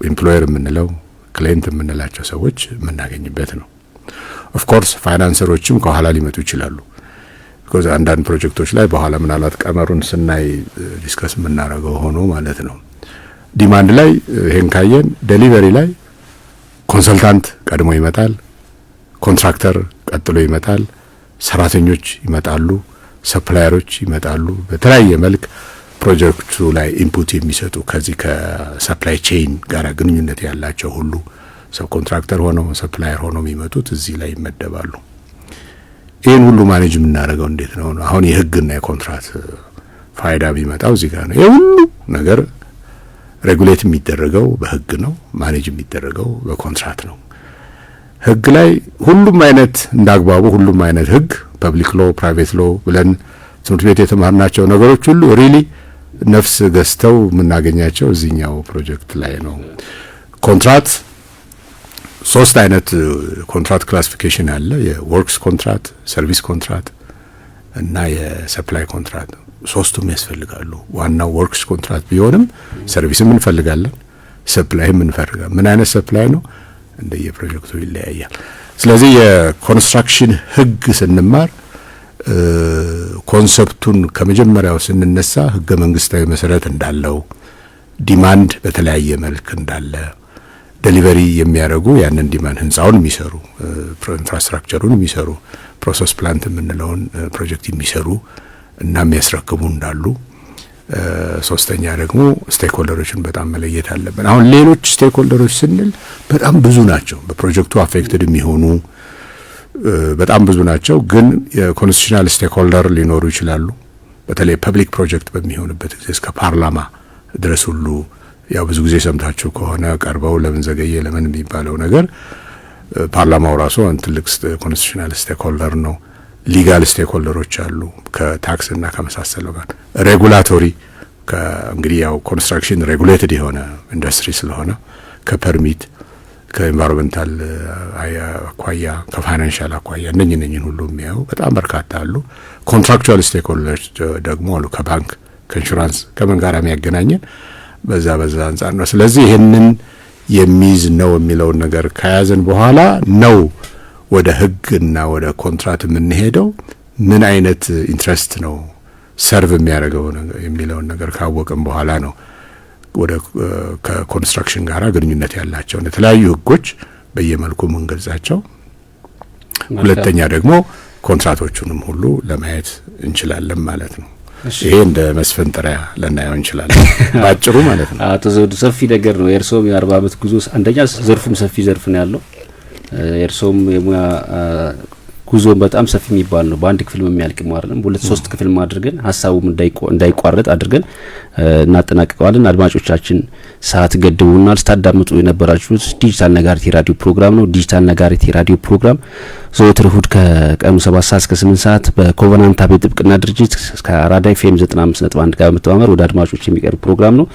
ኤምፕሎየር የምንለው ክላይንት የምንላቸው ሰዎች የምናገኝበት ነው። ኦፍ ኮርስ ፋይናንሰሮችም ከኋላ ሊመጡ ይችላሉ። ቢኮዝ አንዳንድ ፕሮጀክቶች ላይ በኋላ ምናልባት ቀመሩን ስናይ ዲስከስ የምናደርገው ሆኖ ማለት ነው። ዲማንድ ላይ ይሄን ካየን ዴሊቨሪ ላይ ኮንሰልታንት ቀድሞ ይመጣል፣ ኮንትራክተር ቀጥሎ ይመጣል፣ ሰራተኞች ይመጣሉ፣ ሰፕላየሮች ይመጣሉ። በተለያየ መልክ ፕሮጀክቱ ላይ ኢንፑት የሚሰጡ ከዚህ ከሰፕላይ ቼይን ጋር ግንኙነት ያላቸው ሁሉ ሰብ ኮንትራክተር ሆነው ሰፕላየር ሆነው የሚመጡት እዚህ ላይ ይመደባሉ። ይሄን ሁሉ ማኔጅ የምናደርገው እንዴት ነው? አሁን የህግና የኮንትራት ፋይዳ ቢመጣው እዚህ ጋር ነው። ይሄ ሁሉ ነገር ሬጉሌት የሚደረገው በህግ ነው፣ ማኔጅ የሚደረገው በኮንትራት ነው። ህግ ላይ ሁሉም አይነት እንዳግባቡ ሁሉም አይነት ህግ ፐብሊክ ሎ፣ ፕራይቬት ሎ ብለን ትምህርት ቤት የተማርናቸው ነገሮች ሁሉ ሪሊ ነፍስ ገዝተው የምናገኛቸው እዚህኛው ፕሮጀክት ላይ ነው። ኮንትራት ሶስት አይነት ኮንትራት ክላሲፊኬሽን አለ። የወርክስ ኮንትራት፣ ሰርቪስ ኮንትራት እና የሰፕላይ ኮንትራት። ሶስቱም ያስፈልጋሉ። ዋናው ወርክስ ኮንትራት ቢሆንም ሰርቪስም እንፈልጋለን፣ ሰፕላይም እንፈልጋለን። ምን አይነት ሰፕላይ ነው? እንደየፕሮጀክቱ ይለያያል። ስለዚህ የኮንስትራክሽን ህግ ስንማር ኮንሰፕቱን ከመጀመሪያው ስንነሳ ህገ መንግስታዊ መሰረት እንዳለው ዲማንድ በተለያየ መልክ እንዳለ ዴሊቨሪ የሚያደርጉ ያንን ዲማንድ ህንጻውን የሚሰሩ ኢንፍራስትራክቸሩን የሚሰሩ ፕሮሰስ ፕላንት የምንለውን ፕሮጀክት የሚሰሩ እና የሚያስረክቡ እንዳሉ ሶስተኛ ደግሞ ስቴክሆልደሮችን በጣም መለየት አለብን። አሁን ሌሎች ስቴክሆልደሮች ስንል በጣም ብዙ ናቸው። በፕሮጀክቱ አፌክትድ የሚሆኑ በጣም ብዙ ናቸው። ግን የኮንስቲቱሽናል ስቴክሆልደር ሊኖሩ ይችላሉ። በተለይ ፐብሊክ ፕሮጀክት በሚሆንበት ጊዜ እስከ ፓርላማ ድረስ ሁሉ ያው ብዙ ጊዜ ሰምታችሁ ከሆነ ቀርበው ለምን ዘገየ ለምን የሚባለው ነገር ፓርላማው ራሱ ትልቅ ኮንስቲቱሽናል ስቴክሆልደር ነው። ሊጋል ስቴክሆልደሮች አሉ ከታክስ እና ከመሳሰለው ጋር ሬጉላቶሪ እንግዲህ ያው ኮንስትራክሽን ሬጉሌትድ የሆነ ኢንዱስትሪ ስለሆነ ከፐርሚት ከኤንቫይሮንመንታል አኳያ ከፋይናንሻል አኳያ እነኝን ሁሉ የሚያዩ በጣም በርካታ አሉ። ኮንትራክቹዋል ስቴክሆልደሮች ደግሞ አሉ ከባንክ ከኢንሹራንስ ከምን ጋር የሚያገናኘን በዛ አንጻር ነው። ስለዚህ ይሄንን የሚይዝ ነው የሚለውን ነገር ከያዘን በኋላ ነው ወደ ህግና ወደ ኮንትራት የምንሄደው። ምን አይነት ኢንትረስት ነው ሰርቭ የሚያደርገው የሚለውን ነገር ካወቅን በኋላ ነው ወደ ከኮንስትራክሽን ጋር ግንኙነት ያላቸው የተለያዩ ህጎች በየመልኩ የምንገልጻቸው። ሁለተኛ ደግሞ ኮንትራቶቹንም ሁሉ ለማየት እንችላለን ማለት ነው። ይሄ እንደ መስፈንጠሪያ ልናየው እንችላለን ባጭሩ ማለት ነው። አቶ ዘውዱ ሰፊ ነገር ነው። የእርሶም የ40 ዓመት ጉዞ አንደኛ ዘርፉም ሰፊ ዘርፍ ነው ያለው። የእርሶም የሙያ ጉዞም በጣም ሰፊ የሚባል ነው። በአንድ ክፍል የሚያልቅም አይደለም። በሁለት ሶስት ክፍል ማድረግን ሀሳቡም እንዳይቋረጥ አድርገን እናጠናቅቀዋለን። አድማጮቻችን ሰዓት ገድቡናል። ስታዳምጡ የነበራችሁት ዲጂታል ነጋሪት የራዲዮ ፕሮግራም ነው። ዲጂታል ነጋሪት የራዲዮ ፕሮግራም ዘወትር እሁድ ከቀኑ 7 ሰዓት እስከ 8 ሰዓት በኮቨናንት አቤት ጥብቅና ድርጅት እስከ አራዳ ኤፍኤም 95.1 ጋር በመተባበር ወደ አድማጮች የሚቀርብ ፕሮግራም ነው።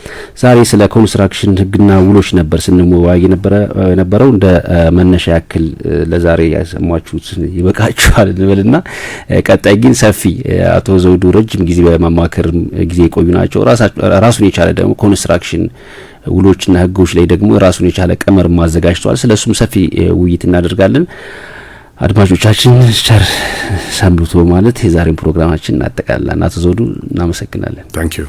ዛሬ ስለ ኮንስትራክሽን ህግና ውሎች ነበር ስንወያይ የነበረው። እንደ መነሻ ያክል ለዛሬ ያሰማችሁት ይበቃችኋል እንበልና ቀጣይ ግን ሰፊ አቶ ዘውዱ ረጅም ጊዜ በማማከር ጊዜ የቆዩ ናቸው። ራሱን የቻለ ደግሞ ኮንስትራክሽን ውሎችና ህጎች ላይ ደግሞ ራሱን የቻለ ቀመር ማዘጋጅተዋል። ስለሱም ሰፊ ውይይት እናደርጋለን። አድማጮቻችን ቸር ሰንብቱ ማለት የዛሬን ፕሮግራማችን እናጠቃልላለን። አቶ ዘውዱ እናመሰግናለን። ታንክ ዩ።